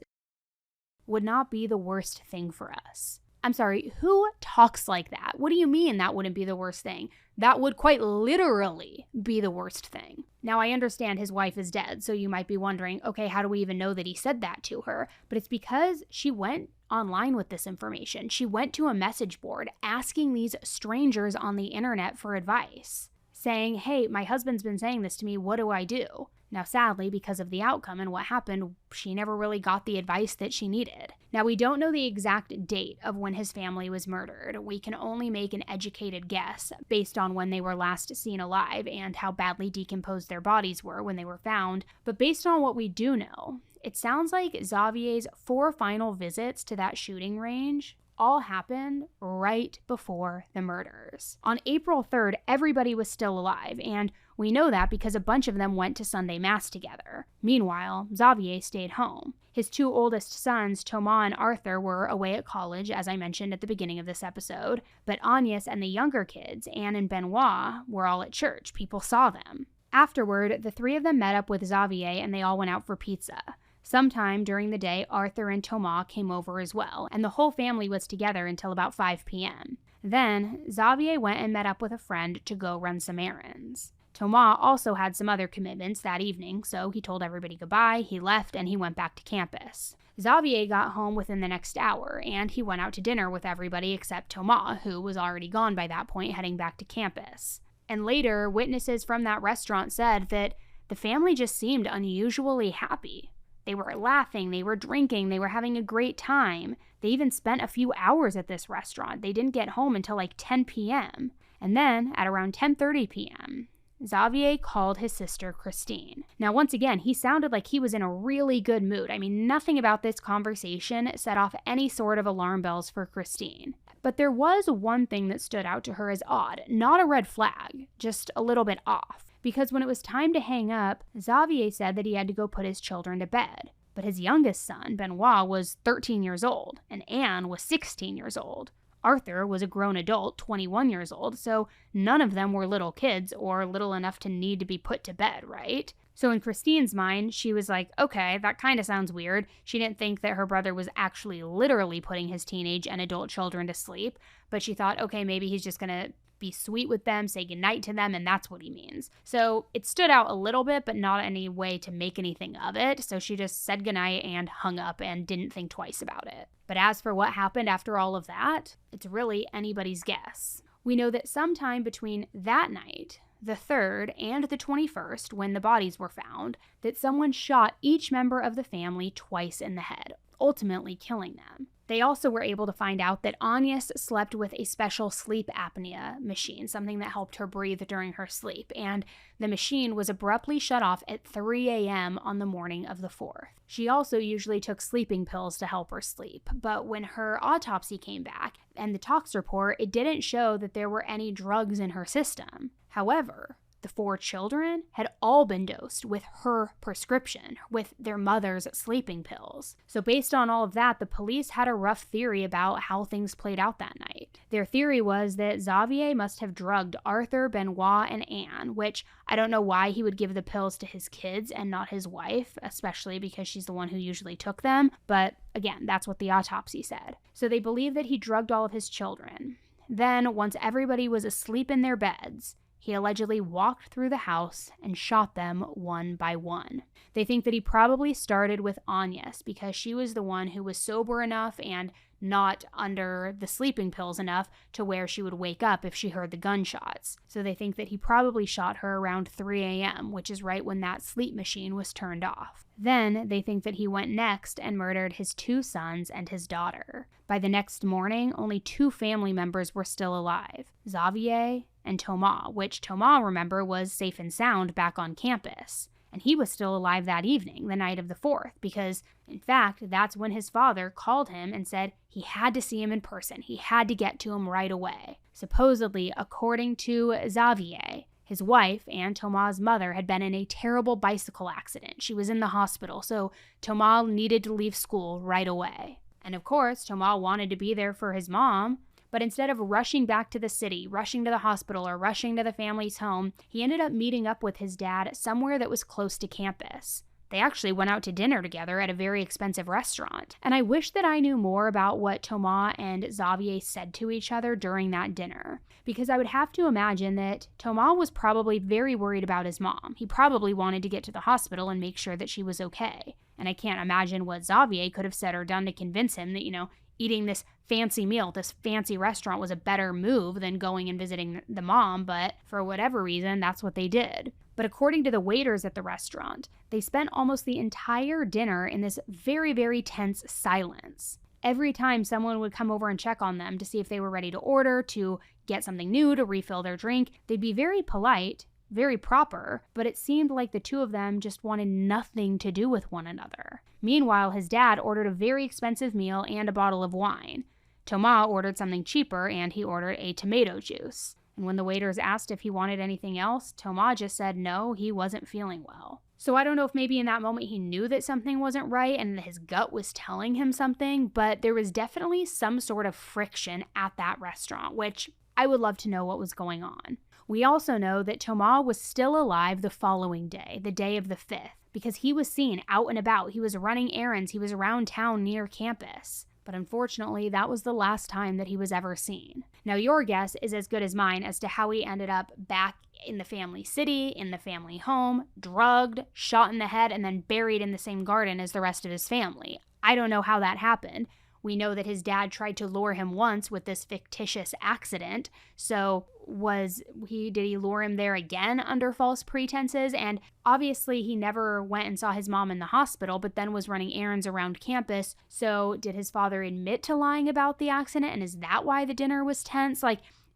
would not be the worst thing for us. I'm sorry, who talks like that? What do you mean that wouldn't be the worst thing? That would quite literally be the worst thing. Now, I understand his wife is dead, so you might be wondering, okay, how do we even know that he said that to her? But it's because she went online with this information. She went to a message board asking these strangers on the internet for advice, saying, hey, my husband's been saying this to me, what do I do? Now, sadly, because of the outcome and what happened, she never really got the advice that she needed. Now, we don't know the exact date of when his family was murdered. We can only make an educated guess based on when they were last seen alive and how badly decomposed their bodies were when they were found. But based on what we do know, it sounds like Xavier's 4 final visits to that shooting range all happened right before the murders. On April 3rd, everybody was still alive, and we know that because a bunch of them went to Sunday Mass together. Meanwhile, Xavier stayed home. His 2 oldest sons, Thomas and Arthur, were away at college, as I mentioned at the beginning of this episode, but Agnes and the younger kids, Anne and Benoit, were all at church. People saw them. Afterward, the 3 of them met up with Xavier and they all went out for pizza. Sometime during the day, Arthur and Thomas came over as well, and the whole family was together until about 5 p.m. Then, Xavier went and met up with a friend to go run some errands. Thomas also had some other commitments that evening, so he told everybody goodbye, he left, and he went back to campus. Xavier got home within the next hour, and he went out to dinner with everybody except Thomas, who was already gone by that point, heading back to campus. And later, witnesses from that restaurant said that the family just seemed unusually happy. They were laughing, they were drinking, they were having a great time. They even spent a few hours at this restaurant. They didn't get home until 10 p.m. And then, at around 10:30 p.m., Xavier called his sister Christine. Now, once again, he sounded like he was in a really good mood. I mean, nothing about this conversation set off any sort of alarm bells for Christine. But there was one thing that stood out to her as odd. Not a red flag, just a little bit off. Because when it was time to hang up, Xavier said that he had to go put his children to bed. But his youngest son, Benoit, was 13 years old, and Anne was 16 years old. Arthur was a grown adult, 21 years old, so none of them were little kids or little enough to need to be put to bed, right? So in Christine's mind, she was like, okay, that kind of sounds weird. She didn't think that her brother was actually literally putting his teenage and adult children to sleep, but she thought, okay, maybe he's just going to be sweet with them, say goodnight to them, and that's what he means. So it stood out a little bit, but not any way to make anything of it. So she just said goodnight and hung up and didn't think twice about it. But as for what happened after all of that, it's really anybody's guess. We know that sometime between that night, the 3rd and the 21st, when the bodies were found, that someone shot each member of the family twice in the head, ultimately killing them. They also were able to find out that Agnes slept with a special sleep apnea machine, something that helped her breathe during her sleep, and the machine was abruptly shut off at 3 a.m. on the morning of the 4th. She also usually took sleeping pills to help her sleep, but when her autopsy came back and the tox report, it didn't show that there were any drugs in her system. However, the 4 children had all been dosed with her prescription, with their mother's sleeping pills. So based on all of that, the police had a rough theory about how things played out that night. Their theory was that Xavier must have drugged Arthur, Benoit, and Anne, which I don't know why he would give the pills to his kids and not his wife, especially because she's the one who usually took them. But again, that's what the autopsy said. So they believe that he drugged all of his children. Then, once everybody was asleep in their beds, he allegedly walked through the house and shot them one by one. They think that he probably started with Agnes because she was the one who was sober enough and not under the sleeping pills enough to where she would wake up if she heard the gunshots. So they think that he probably shot her around 3 a.m., which is right when that sleep machine was turned off. Then they think that he went next and murdered his 2 sons and his daughter. By the next morning, only 2 family members were still alive, Xavier and Thomas, which Thomas, remember, was safe and sound back on campus. And he was still alive that evening, the night of the 4th, because, in fact, that's when his father called him and said he had to see him in person. He had to get to him right away. Supposedly, according to Xavier, his wife and Thomas' mother had been in a terrible bicycle accident. She was in the hospital, so Thomas needed to leave school right away. And of course, Thomas wanted to be there for his mom, but instead of rushing back to the city, rushing to the hospital, or rushing to the family's home, he ended up meeting up with his dad somewhere that was close to campus. They actually went out to dinner together at a very expensive restaurant. And I wish that I knew more about what Thomas and Xavier said to each other during that dinner, because I would have to imagine that Thomas was probably very worried about his mom. He probably wanted to get to the hospital and make sure that she was okay. And I can't imagine what Xavier could have said or done to convince him that, eating this fancy meal at this fancy restaurant was a better move than going and visiting the mom, but for whatever reason, that's what they did. But according to the waiters at the restaurant, they spent almost the entire dinner in this very, very tense silence. Every time someone would come over and check on them to see if they were ready to order, to get something new, to refill their drink, they'd be very polite, very proper, but it seemed like the 2 of them just wanted nothing to do with one another. Meanwhile, his dad ordered a very expensive meal and a bottle of wine. Thomas ordered something cheaper, and he ordered a tomato juice. And when the waiters asked if he wanted anything else, Thomas just said no, he wasn't feeling well. So I don't know if maybe in that moment he knew that something wasn't right and his gut was telling him something, but there was definitely some sort of friction at that restaurant, which I would love to know what was going on. We also know that Thomas was still alive the following day, the day of the 5th, because he was seen out and about. He was running errands. He was around town near campus. But unfortunately, that was the last time that he was ever seen. Now, your guess is as good as mine as to how he ended up back in the family city, in the family home, drugged, shot in the head, and then buried in the same garden as the rest of his family. I don't know how that happened. We know that his dad tried to lure him once with this fictitious accident. So did he lure him there again under false pretenses? And obviously he never went and saw his mom in the hospital, but then was running errands around campus. So did his father admit to lying about the accident? And is that why the dinner was tense?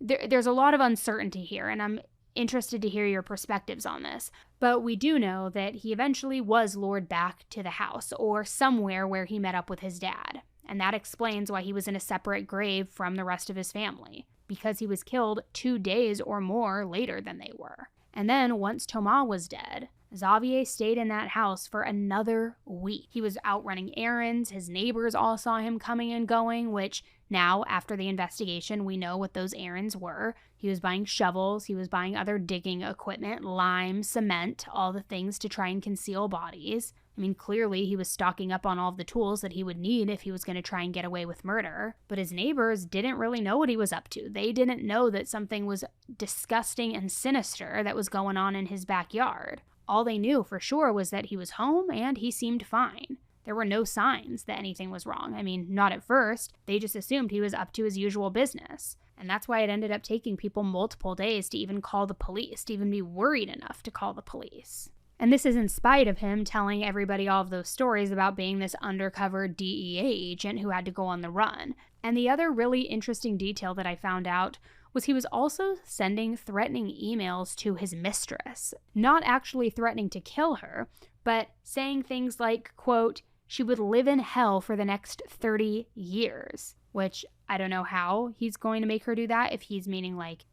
There's a lot of uncertainty here, and I'm interested to hear your perspectives on this. But we do know that he eventually was lured back to the house or somewhere where he met up with his dad. And that explains why he was in a separate grave from the rest of his family, because he was killed 2 days or more later than they were. And then once Thomas was dead, Xavier stayed in that house for another week. He was out running errands. His neighbors all saw him coming and going, which now, after the investigation, we know what those errands were. He was buying shovels. He was buying other digging equipment, lime, cement, all the things to try and conceal bodies. I mean, clearly he was stocking up on all of the tools that he would need if he was going to try and get away with murder. But his neighbors didn't really know what he was up to. They didn't know that something was disgusting and sinister that was going on in his backyard. All they knew for sure was that he was home and he seemed fine. There were no signs that anything was wrong. I mean, not at first. They just assumed he was up to his usual business. And that's why it ended up taking people multiple days to even call the police, to even be worried enough to call the police. And this is in spite of him telling everybody all of those stories about being this undercover DEA agent who had to go on the run. And the other really interesting detail that I found out was he was also sending threatening emails to his mistress. Not actually threatening to kill her, but saying things like, quote, she would live in hell for the next 30 years. Which I don't know how he's going to make her do that, if he's meaning like,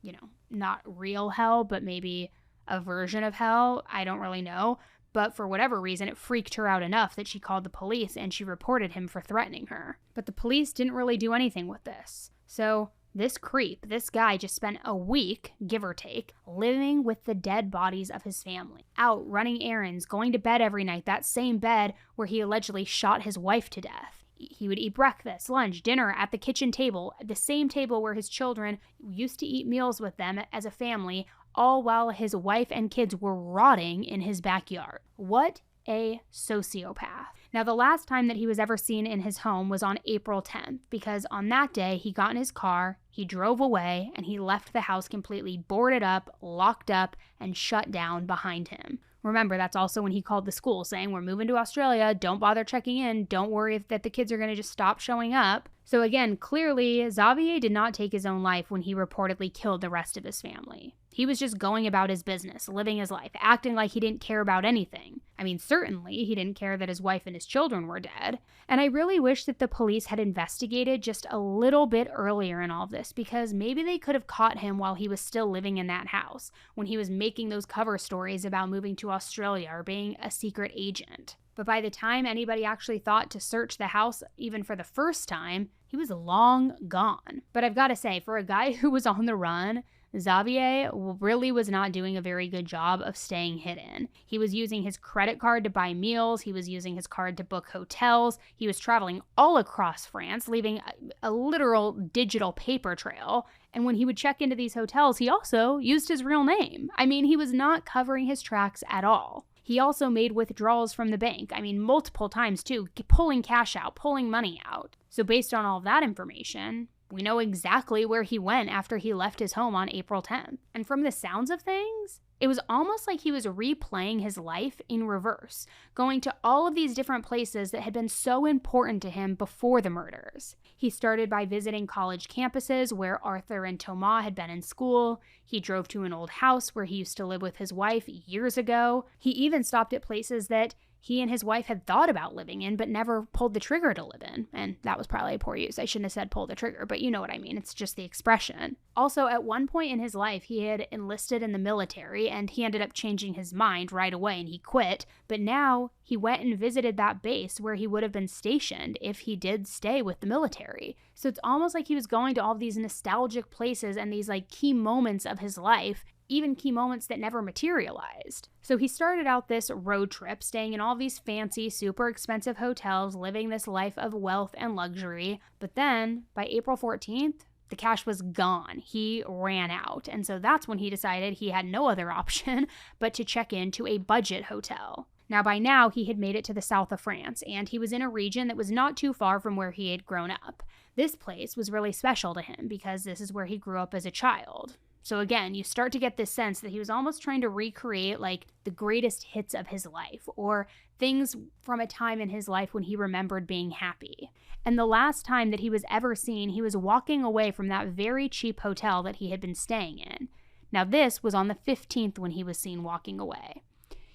not real hell, but maybe a version of hell. I don't really know. But for whatever reason, it freaked her out enough that she called the police and she reported him for threatening her. But the police didn't really do anything with this. So this creep, this guy just spent a week, give or take, living with the dead bodies of his family. Out running errands, going to bed every night, that same bed where he allegedly shot his wife to death. He would eat breakfast, lunch, dinner at the kitchen table, the same table where his children used to eat meals with them as a family, all while his wife and kids were rotting in his backyard. What a sociopath. Now, the last time that he was ever seen in his home was on April 10th, because on that day, he got in his car, he drove away, and he left the house completely boarded up, locked up, and shut down behind him. Remember, that's also when he called the school saying, we're moving to Australia, don't bother checking in, don't worry that the kids are going to just stop showing up. So again, clearly, Xavier did not take his own life when he reportedly killed the rest of his family. He was just going about his business, living his life, acting like he didn't care about anything. I mean, certainly he didn't care that his wife and his children were dead. And I really wish that the police had investigated just a little bit earlier in all of this, because maybe they could have caught him while he was still living in that house, when he was making those cover stories about moving to Australia or being a secret agent. But by the time anybody actually thought to search the house, even for the first time, he was long gone. But I've got to say, for a guy who was on the run, Xavier really was not doing a very good job of staying hidden. He was using his credit card to buy meals. He was using his card to book hotels. He was traveling all across France, leaving a literal digital paper trail. And when he would check into these hotels, he also used his real name. I mean, he was not covering his tracks at all. He also made withdrawals from the bank. I mean, multiple times too, pulling cash out, pulling money out. So based on all of that information, we know exactly where he went after he left his home on April 10th. And from the sounds of things, it was almost like he was replaying his life in reverse, going to all of these different places that had been so important to him before the murders. He started by visiting college campuses where Arthur and Thomas had been in school. He drove to an old house where he used to live with his wife years ago. He even stopped at places that he and his wife had thought about living in, but never pulled the trigger to live in. And that was probably a poor use. I shouldn't have said pull the trigger, but you know what I mean. It's just the expression. Also, at one point in his life, he had enlisted in the military, and he ended up changing his mind right away and he quit. But now he went and visited that base where he would have been stationed if he did stay with the military. So it's almost like he was going to all of these nostalgic places and these like key moments of his life, even key moments that never materialized. So he started out this road trip, staying in all these fancy, super expensive hotels, living this life of wealth and luxury. But then, by April 14th, the cash was gone. He ran out. And so that's when he decided he had no other option but to check into a budget hotel. Now, by now, he had made it to the south of France, and he was in a region that was not too far from where he had grown up. This place was really special to him because this is where he grew up as a child. So again, you start to get this sense that he was almost trying to recreate like the greatest hits of his life or things from a time in his life when he remembered being happy. And the last time that he was ever seen, he was walking away from that very cheap hotel that he had been staying in. Now this was on the 15th when he was seen walking away.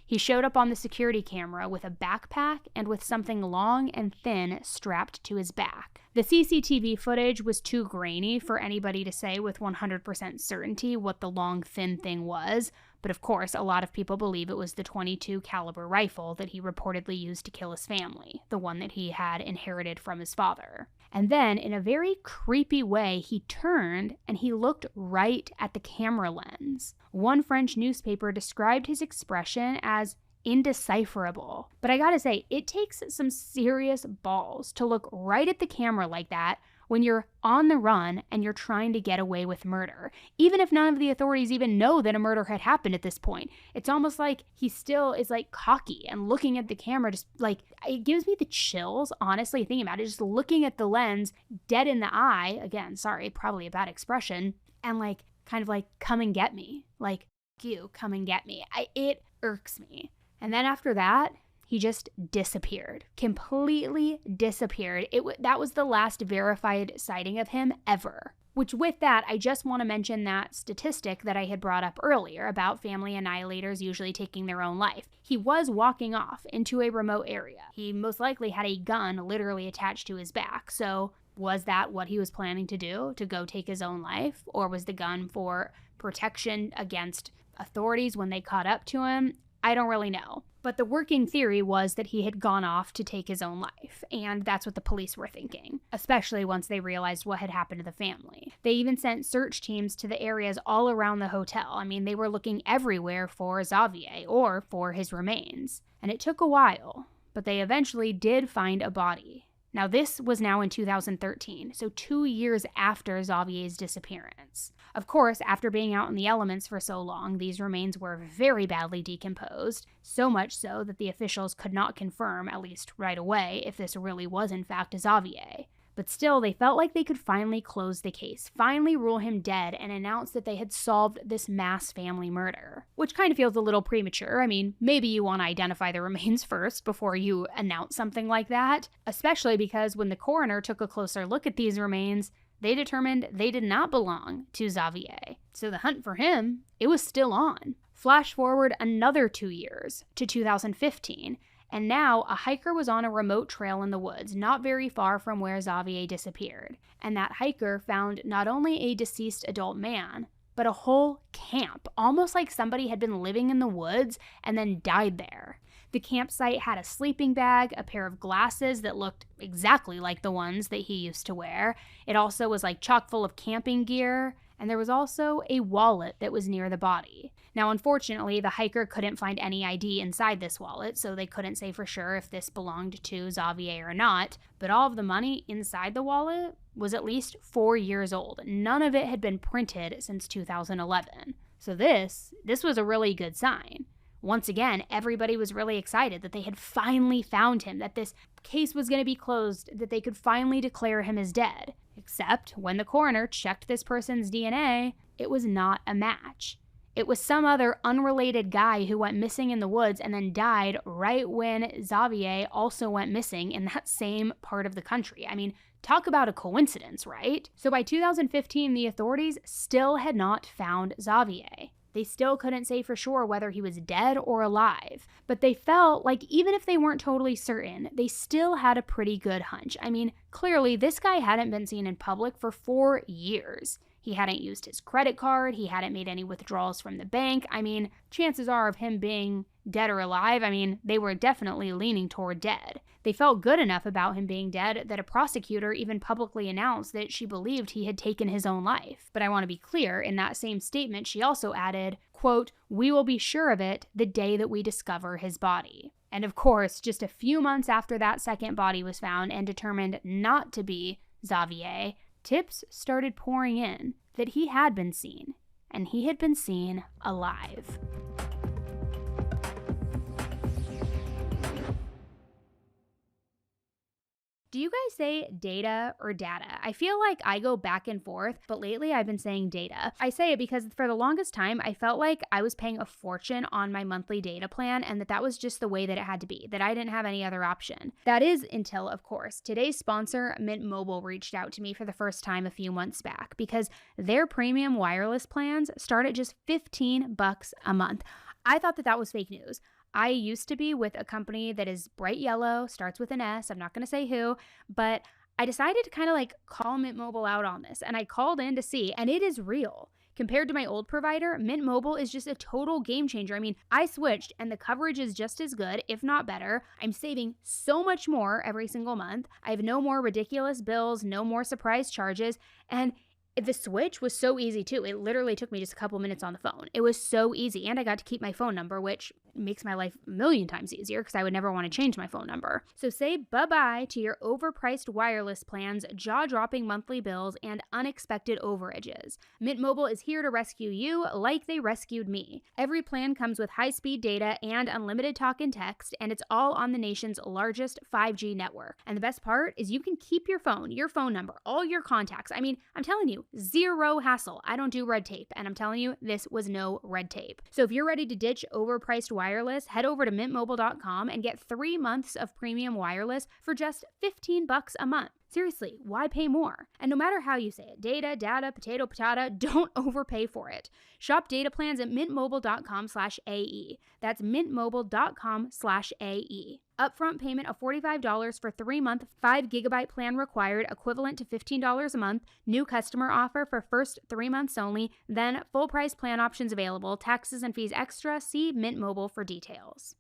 He showed up on the security camera with a backpack and with something long and thin strapped to his back. The CCTV footage was too grainy for anybody to say with 100% certainty what the long, thin thing was, but of course, a lot of people believe it was the .22 caliber rifle that he reportedly used to kill his family, the one that he had inherited from his father. And then, in a very creepy way, he turned and he looked right at the camera lens. One French newspaper described his expression as indecipherable. But I gotta say, it takes some serious balls to look right at the camera like that when you're on the run and you're trying to get away with murder. Even if none of the authorities even know that a murder had happened at this point, it's almost like he still is like cocky and looking at the camera, just like, it gives me the chills, honestly, thinking about it, just looking at the lens dead in the eye, again, sorry, probably a bad expression, and like, kind of like, come and get me, like, you, come and get me. It irks me. And then after that, he just disappeared, completely disappeared. That was the last verified sighting of him ever. Which with that, I just want to mention that statistic that I had brought up earlier about family annihilators usually taking their own life. He was walking off into a remote area. He most likely had a gun literally attached to his back. So was that what he was planning to do, to go take his own life? Or was the gun for protection against authorities when they caught up to him? I don't really know. But the working theory was that he had gone off to take his own life, and that's what the police were thinking, especially once they realized what had happened to the family. They even sent search teams to the areas all around the hotel. I mean, they were looking everywhere for Xavier or for his remains. And it took a while, but they eventually did find a body. Now, this was now in 2013, so 2 years after Xavier's disappearance. Of course, after being out in the elements for so long, these remains were very badly decomposed, so much so that the officials could not confirm, at least right away, if this really was in fact Xavier. But still, they felt like they could finally close the case, finally rule him dead, and announce that they had solved this mass family murder. Which kind of feels a little premature. I mean, maybe you want to identify the remains first before you announce something like that, especially because when the coroner took a closer look at these remains, they determined they did not belong to Xavier. So the hunt for him, it was still on. Flash forward another 2 years to 2015, and now a hiker was on a remote trail in the woods, not very far from where Xavier disappeared. And that hiker found not only a deceased adult man, but a whole camp, almost like somebody had been living in the woods and then died there. The campsite had a sleeping bag, a pair of glasses that looked exactly like the ones that he used to wear. It also was like chock full of camping gear, and there was also a wallet that was near the body. Now, unfortunately, the hiker couldn't find any ID inside this wallet, so they couldn't say for sure if this belonged to Xavier or not, but all of the money inside the wallet was at least 4 years old. None of it had been printed since 2011. So this was a really good sign. Once again, everybody was really excited that they had finally found him, that this case was going to be closed, that they could finally declare him as dead. Except when the coroner checked this person's DNA, it was not a match. It was some other unrelated guy who went missing in the woods and then died right when Xavier also went missing in that same part of the country. I mean, talk about a coincidence, right? So by 2015, the authorities still had not found Xavier. They still couldn't say for sure whether he was dead or alive, but they felt like even if they weren't totally certain, they still had a pretty good hunch. I mean, clearly this guy hadn't been seen in public for 4 years. He hadn't used his credit card, he hadn't made any withdrawals from the bank. I mean, chances are of him being dead or alive, I mean, they were definitely leaning toward dead. They felt good enough about him being dead that a prosecutor even publicly announced that she believed he had taken his own life. But I want to be clear, in that same statement, she also added, quote, "We will be sure of it the day that we discover his body." And of course, just a few months after that second body was found and determined not to be Xavier, tips started pouring in that he had been seen, and he had been seen alive. Do you guys say data or data? I feel like I go back and forth, but lately I've been saying data. I say it because for the longest time, I felt like I was paying a fortune on my monthly data plan and that was just the way that it had to be, that I didn't have any other option. That is until, of course, today's sponsor, Mint Mobile, reached out to me for the first time a few months back because their premium wireless plans start at just $15 a month. I thought that was fake news. I used to be with a company that is bright yellow, starts with an S, I'm not going to say who, but I decided to kind of like call Mint Mobile out on this, and I called in to see, and it is real. Compared to my old provider, Mint Mobile is just a total game changer. I mean, I switched and the coverage is just as good, if not better. I'm saving so much more every single month. I have no more ridiculous bills, no more surprise charges, and the switch was so easy too. It literally took me just a couple minutes on the phone. It was so easy, and I got to keep my phone number, which makes my life a million times easier because I would never want to change my phone number. So say bye-bye to your overpriced wireless plans, jaw-dropping monthly bills, and unexpected overages. Mint Mobile is here to rescue you like they rescued me. Every plan comes with high-speed data and unlimited talk and text, and it's all on the nation's largest 5G network. And the best part is you can keep your phone number, all your contacts. I mean, I'm telling you, zero hassle. I don't do red tape, and I'm telling you, this was no red tape. So if you're ready to ditch overpriced wireless, head over to mintmobile.com and get 3 months of premium wireless for just $15 a month. Seriously, why pay more? And no matter how you say it, data, potato, patata, don't overpay for it. Shop data plans at mintmobile.com/AE. That's mintmobile.com/AE. Upfront payment of $45 for 3-month 5GB plan required, equivalent to $15 a month. New customer offer for first 3 months only. Then full price plan options available. Taxes and fees extra. See Mint Mobile for details.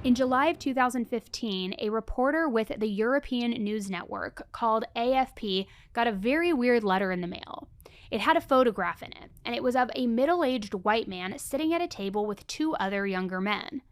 In July of 2015, a reporter with the European news network called AFP got a very weird letter in the mail. It had a photograph in it, and it was of a middle-aged white man sitting at a table with 2 other younger men.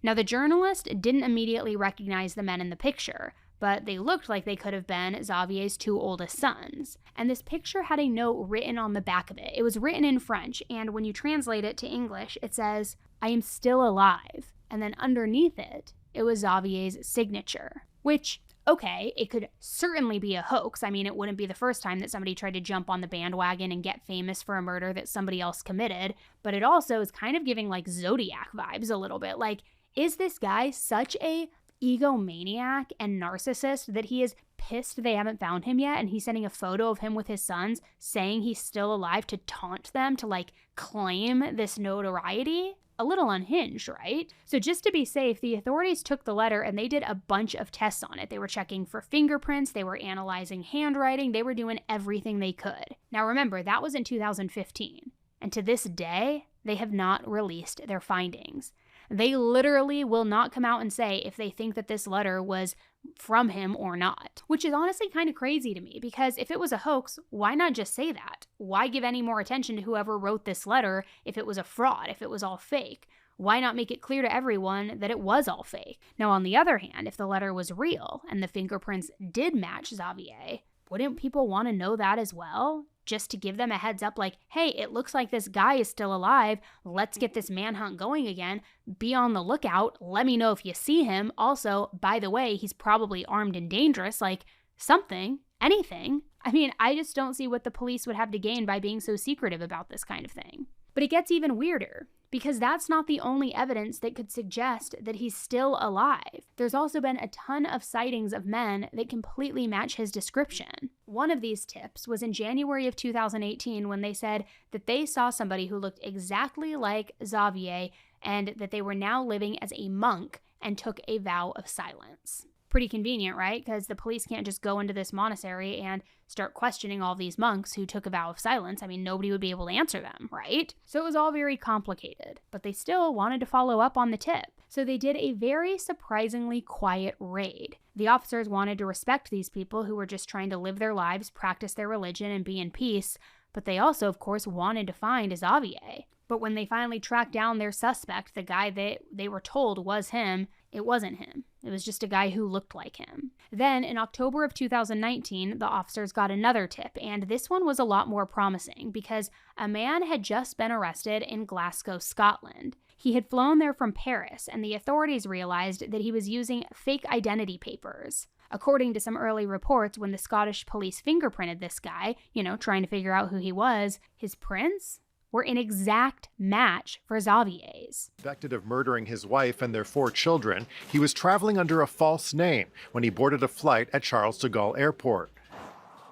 Now, the journalist didn't immediately recognize the men in the picture, but they looked like they could have been Xavier's 2 oldest sons. And this picture had a note written on the back of it. It was written in French, and when you translate it to English, it says, "I am still alive." And then underneath it, it was Xavier's signature, which, okay, it could certainly be a hoax. I mean, it wouldn't be the first time that somebody tried to jump on the bandwagon and get famous for a murder that somebody else committed, but it also is kind of giving like Zodiac vibes a little bit. Like, is this guy such a egomaniac and narcissist that he is pissed they haven't found him yet, and he's sending a photo of him with his sons saying he's still alive to taunt them, to like claim this notoriety? A little unhinged, right? So just to be safe, the authorities took the letter and they did a bunch of tests on it. They were checking for fingerprints, they were analyzing handwriting, they were doing everything they could. Now remember, that was in 2015, and to this day, they have not released their findings. They literally will not come out and say if they think that this letter was from him or not, which is honestly kind of crazy to me, because if it was a hoax, why not just say that? Why give any more attention to whoever wrote this letter if it was a fraud, if it was all fake? Why not make it clear to everyone that it was all fake? Now, on the other hand, if the letter was real and the fingerprints did match Xavier, wouldn't people want to know that as well? Just to give them a heads up like, hey, it looks like this guy is still alive. Let's get this manhunt going again. Be on the lookout. Let me know if you see him. Also, by the way, he's probably armed and dangerous. Like, something, anything. I mean, I just don't see what the police would have to gain by being so secretive about this kind of thing. But it gets even weirder, because that's not the only evidence that could suggest that he's still alive. There's also been a ton of sightings of men that completely match his description. One of these tips was in January of 2018 when they said that they saw somebody who looked exactly like Xavier and that they were now living as a monk and took a vow of silence. Pretty convenient, right? Because the police can't just go into this monastery and start questioning all these monks who took a vow of silence. I mean, nobody would be able to answer them, right? So it was all very complicated, but they still wanted to follow up on the tip. So they did a very surprisingly quiet raid. The officers wanted to respect these people who were just trying to live their lives, practice their religion, and be in peace, but they also, of course, wanted to find Xavier. But when they finally tracked down their suspect, the guy that they were told was him, it wasn't him. It was just a guy who looked like him. Then, in October of 2019, the officers got another tip, and this one was a lot more promising because a man had just been arrested in Glasgow, Scotland. He had flown there from Paris, and the authorities realized that he was using fake identity papers. According to some early reports, when the Scottish police fingerprinted this guy, trying to figure out who he was, his prints were an exact match for Xavier's. Suspected of murdering his wife and their 4 children, he was traveling under a false name when he boarded a flight at Charles de Gaulle Airport.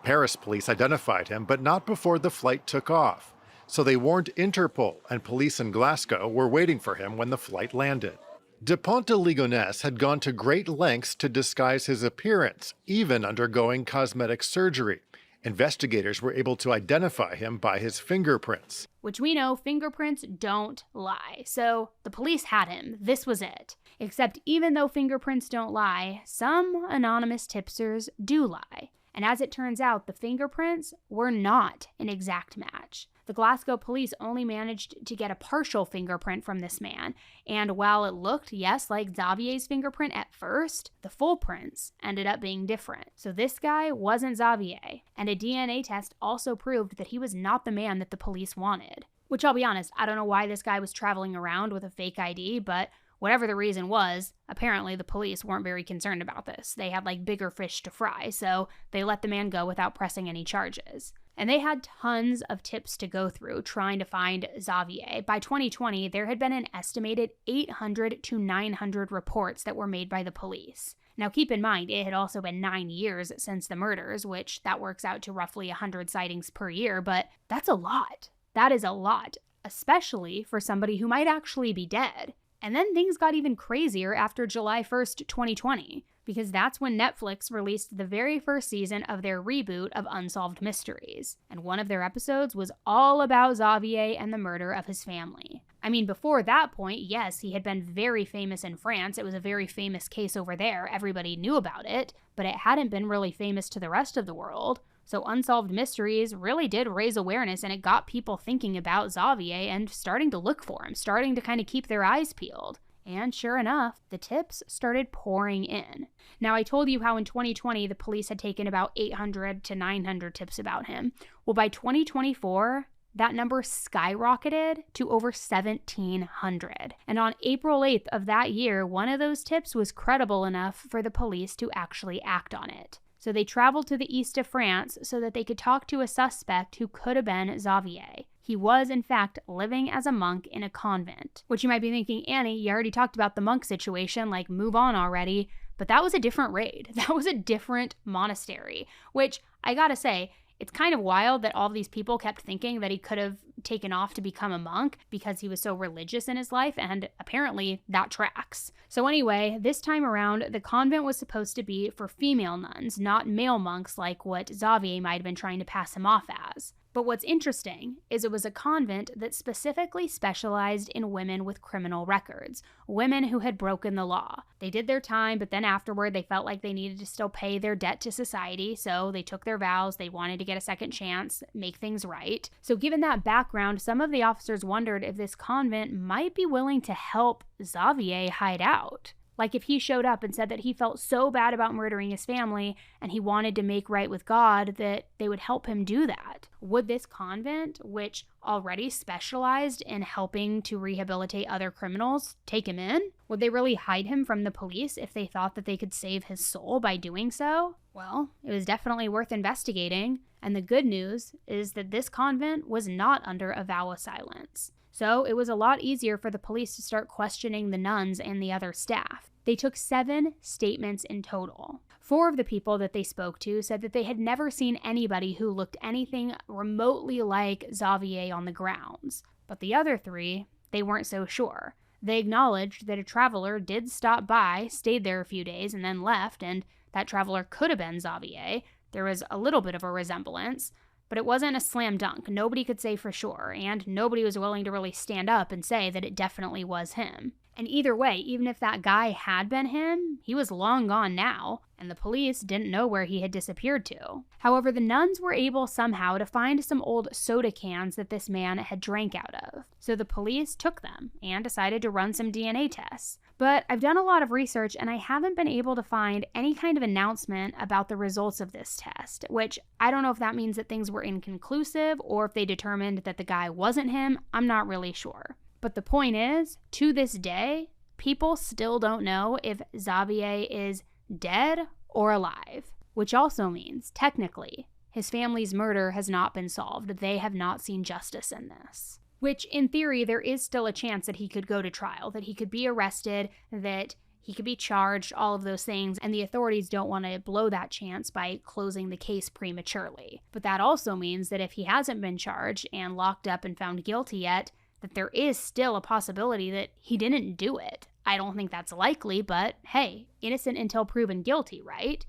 Paris police identified him, but not before the flight took off. so they warned Interpol, and police in Glasgow were waiting for him when the flight landed. Dupont de Ligonnès had gone to great lengths to disguise his appearance, even undergoing cosmetic surgery. Investigators were able to identify him by his fingerprints. Which we know fingerprints don't lie, so the police had him. This was it. Except even though fingerprints don't lie, some anonymous tipsters do lie. And as it turns out, the fingerprints were not an exact match. The Glasgow police only managed to get a partial fingerprint from this man, and while it looked, yes, like Xavier's fingerprint at first, the full prints ended up being different. So this guy wasn't Xavier, and a DNA test also proved that he was not the man that the police wanted. Which, I'll be honest, I don't know why this guy was traveling around with a fake ID, but whatever the reason was, apparently the police weren't very concerned about this. They had bigger fish to fry, so they let the man go without pressing any charges. And they had tons of tips to go through trying to find Xavier. By 2020, there had been an estimated 800 to 900 reports that were made by the police. Now keep in mind, it had also been 9 years since the murders, which that works out to roughly 100 sightings per year, but that's a lot. That is a lot, especially for somebody who might actually be dead. And then things got even crazier after July 1st, 2020, because that's when Netflix released the very first season of their reboot of Unsolved Mysteries. And one of their episodes was all about Xavier and the murder of his family. I mean, before that point, yes, he had been very famous in France. It was a very famous case over there. Everybody knew about it, but it hadn't been really famous to the rest of the world. So Unsolved Mysteries really did raise awareness, and it got people thinking about Xavier and starting to look for him, starting to kind of keep their eyes peeled. And sure enough, the tips started pouring in. Now, I told you how in 2020, the police had taken about 800 to 900 tips about him. Well, by 2024, that number skyrocketed to over 1,700. And on April 8th of that year, one of those tips was credible enough for the police to actually act on it. So they traveled to the east of France so that they could talk to a suspect who could have been Xavier. He was, in fact, living as a monk in a convent. Which you might be thinking, Annie, you already talked about the monk situation, move on already. But that was a different raid. That was a different monastery, which I gotta say, it's kind of wild that all these people kept thinking that he could have taken off to become a monk because he was so religious in his life, and apparently that tracks. So anyway, this time around, the convent was supposed to be for female nuns, not male monks like what Xavier might have been trying to pass him off as. But what's interesting is it was a convent that specifically specialized in women with criminal records, women who had broken the law. They did their time, but then afterward they felt like they needed to still pay their debt to society, so they took their vows, they wanted to get a second chance, make things right. So given that background, some of the officers wondered if this convent might be willing to help Xavier hide out. Like if he showed up and said that he felt so bad about murdering his family and he wanted to make right with God, that they would help him do that. Would this convent, which already specialized in helping to rehabilitate other criminals, take him in? Would they really hide him from the police if they thought that they could save his soul by doing so? Well, it was definitely worth investigating. And the good news is that this convent was not under a vow of silence. So it was a lot easier for the police to start questioning the nuns and the other staff. They took 7 statements in total. 4 of the people that they spoke to said that they had never seen anybody who looked anything remotely like Xavier on the grounds. But the other 3, they weren't so sure. They acknowledged that a traveler did stop by, stayed there a few days, and then left, and that traveler could have been Xavier. There was a little bit of a resemblance. But it wasn't a slam dunk. Nobody could say for sure, and nobody was willing to really stand up and say that it definitely was him. And either way, even if that guy had been him, he was long gone now, and the police didn't know where he had disappeared to. However, the nuns were able somehow to find some old soda cans that this man had drank out of. So the police took them and decided to run some DNA tests. But I've done a lot of research and I haven't been able to find any kind of announcement about the results of this test, which I don't know if that means that things were inconclusive or if they determined that the guy wasn't him. I'm not really sure. But the point is, to this day, people still don't know if Xavier is dead or alive, which also means, technically, his family's murder has not been solved. They have not seen justice in this. Which, in theory, there is still a chance that he could go to trial, that he could be arrested, that he could be charged, all of those things, and the authorities don't want to blow that chance by closing the case prematurely. But that also means that if he hasn't been charged and locked up and found guilty yet, that there is still a possibility that he didn't do it. I don't think that's likely, but hey, innocent until proven guilty, right?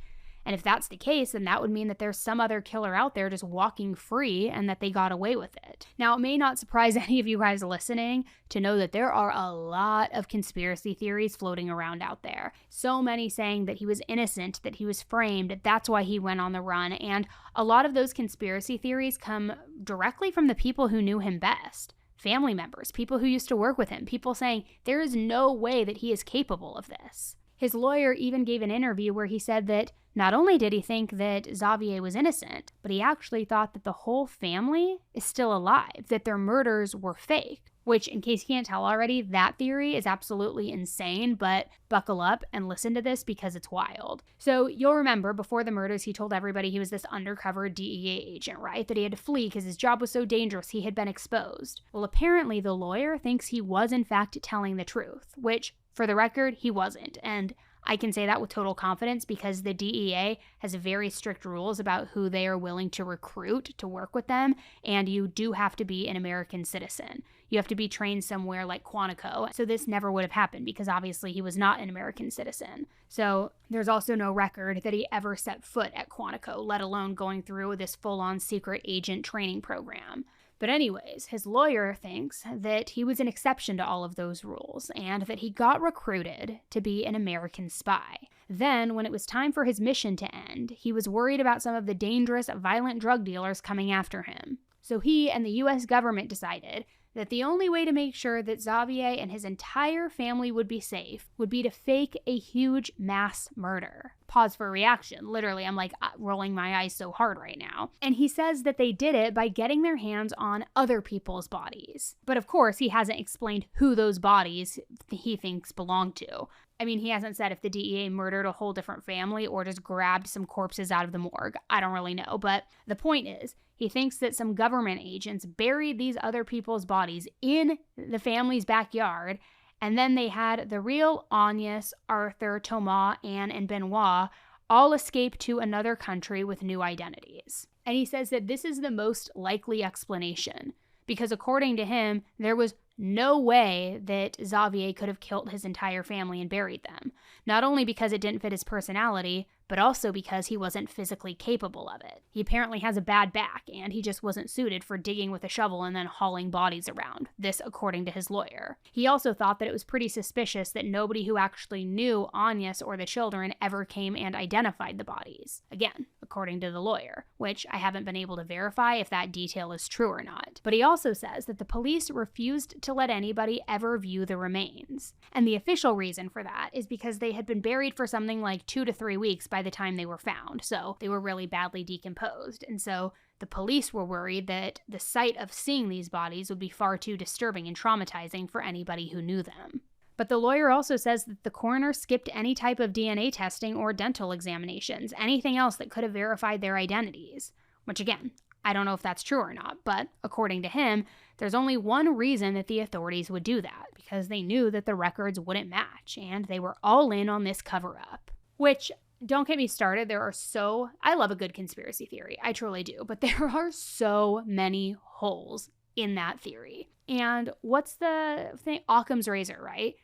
And if that's the case, then that would mean that there's some other killer out there just walking free and that they got away with it. Now, it may not surprise any of you guys listening to know that there are a lot of conspiracy theories floating around out there. So many saying that he was innocent, that he was framed, that's why he went on the run. And a lot of those conspiracy theories come directly from the people who knew him best. Family members, people who used to work with him, people saying there is no way that he is capable of this. His lawyer even gave an interview where he said that not only did he think that Xavier was innocent, but he actually thought that the whole family is still alive, that their murders were fake. Which, in case you can't tell already, that theory is absolutely insane, but buckle up and listen to this because it's wild. So you'll remember before the murders, he told everybody he was this undercover DEA agent, right? That he had to flee because his job was so dangerous, he had been exposed. Well, apparently the lawyer thinks he was in fact telling the truth, which, for the record, he wasn't. And I can say that with total confidence because the DEA has very strict rules about who they are willing to recruit to work with them, and you do have to be an American citizen. You have to be trained somewhere like Quantico. So this never would have happened because obviously he was not an American citizen. So there's also no record that he ever set foot at Quantico, let alone going through this full-on secret agent training program. But anyways, his lawyer thinks that he was an exception to all of those rules and that he got recruited to be an American spy. Then, when it was time for his mission to end, he was worried about some of the dangerous, violent drug dealers coming after him. So he and the US government decided that the only way to make sure that Xavier and his entire family would be safe would be to fake a huge mass murder. Pause for a reaction. Literally, I'm like rolling my eyes so hard right now. And he says that they did it by getting their hands on other people's bodies. But of course, he hasn't explained who those bodies he thinks belong to. I mean, he hasn't said if the DEA murdered a whole different family or just grabbed some corpses out of the morgue. I don't really know. But the point is, he thinks that some government agents buried these other people's bodies in the family's backyard, and then they had the real Agnes, Arthur, Thomas, Anne, and Benoit all escape to another country with new identities. And he says that this is the most likely explanation, because according to him, there was no way that Xavier could have killed his entire family and buried them. Not only because it didn't fit his personality, but also because he wasn't physically capable of it. He apparently has a bad back, and he just wasn't suited for digging with a shovel and then hauling bodies around. This according to his lawyer. He also thought that it was pretty suspicious that nobody who actually knew Agnes or the children ever came and identified the bodies. Again, according to the lawyer, which I haven't been able to verify if that detail is true or not. But he also says that the police refused to let anybody ever view the remains. And the official reason for that is because they had been buried for something like 2 to 3 weeks by the time they were found, so they were really badly decomposed. And so the police were worried that the sight of seeing these bodies would be far too disturbing and traumatizing for anybody who knew them. But the lawyer also says that the coroner skipped any type of DNA testing or dental examinations, anything else that could have verified their identities. Which again, I don't know if that's true or not, but according to him, there's only one reason that the authorities would do that, because they knew that the records wouldn't match, and they were all in on this cover-up. Which, don't get me started, I love a good conspiracy theory, I truly do, but there are so many holes in that theory. And what's the thing? Occam's razor, right?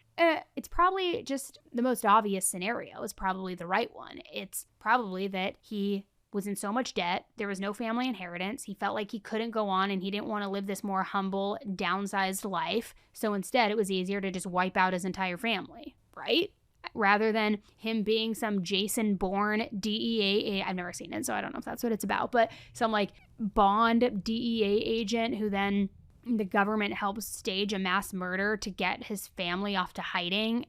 It's probably just the most obvious scenario is probably the right one. It's probably that he was in so much debt, there was no family inheritance, he felt like he couldn't go on and he didn't want to live this more humble, downsized life, so instead it was easier to just wipe out his entire family, right? Rather than him being some Jason Bourne DEA, I've never seen it, so I don't know if that's what it's about, but some like Bond DEA agent who then the government helps stage a mass murder to get his family off to hiding.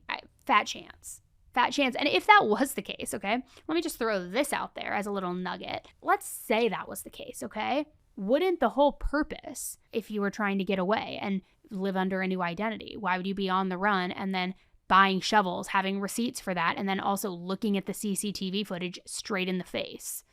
Fat chance. And if that was the case, okay, let me just throw this out there as a little nugget. Let's say that was the case, okay? Wouldn't the whole purpose, if you were trying to get away and live under a new identity, why would you be on the run and then buying shovels, having receipts for that, and then also looking at the CCTV footage straight in the face?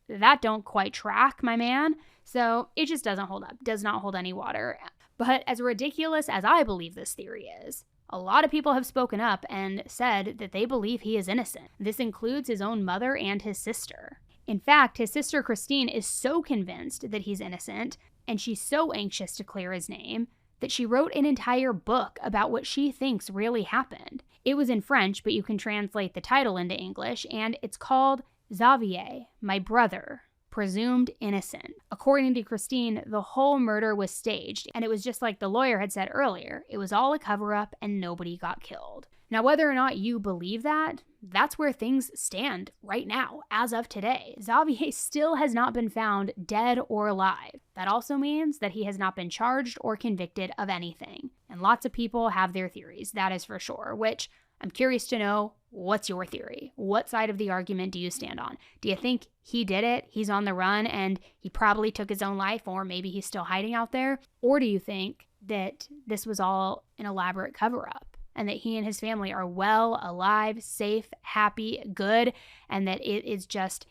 That don't quite track, my man. So it just doesn't hold up, does not hold any water. But as ridiculous as I believe this theory is, A lot of people have spoken up and said that they believe he is innocent. This includes his own mother and his sister. In fact, his sister Christine is so convinced that he's innocent, and she's so anxious to clear his name, that she wrote an entire book about what she thinks really happened. It was in French, but you can translate the title into English, and it's called Xavier, My Brother, Presumed Innocent. According to Christine, the whole murder was staged, and it was just like the lawyer had said earlier. It was all a cover-up, and nobody got killed. Now, whether or not you believe that, that's where things stand right now, as of today. Xavier still has not been found dead or alive. That also means that he has not been charged or convicted of anything. And lots of people have their theories, that is for sure, which I'm curious to know, what's your theory? What side of the argument do you stand on? Do you think he did it, he's on the run, and he probably took his own life, or maybe he's still hiding out there? Or do you think that this was all an elaborate cover-up, and that he and his family are well, alive, safe, happy, good, and that it is just,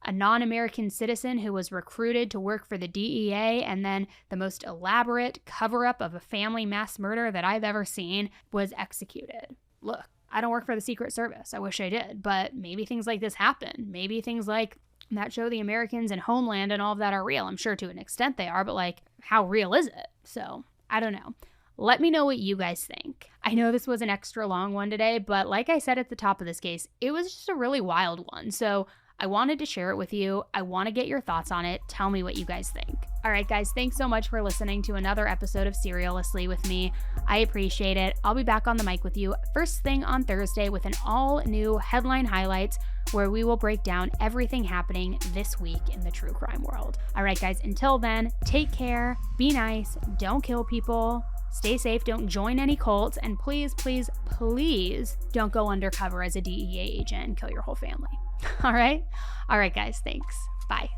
a non-American citizen who was recruited to work for the DEA, and then the most elaborate cover-up of a family mass murder that I've ever seen was executed? Look, I don't work for the Secret Service. I wish I did, but maybe things like this happen. Maybe things like that show The Americans and Homeland and all of that are real. I'm sure to an extent they are, but how real is it? So, I don't know. Let me know what you guys think. I know this was an extra long one today, but like I said at the top of this case, it was just a really wild one. So I wanted to share it with you. I want to get your thoughts on it. Tell me what you guys think. All right, guys, thanks so much for listening to another episode of Serialously with me. I appreciate it. I'll be back on the mic with you first thing on Thursday with an all-new headline highlights where we will break down everything happening this week in the true crime world. All right, guys, until then, take care, be nice, don't kill people, stay safe, don't join any cults, and please, please, please don't go undercover as a DEA agent and kill your whole family. All right, guys, thanks. Bye.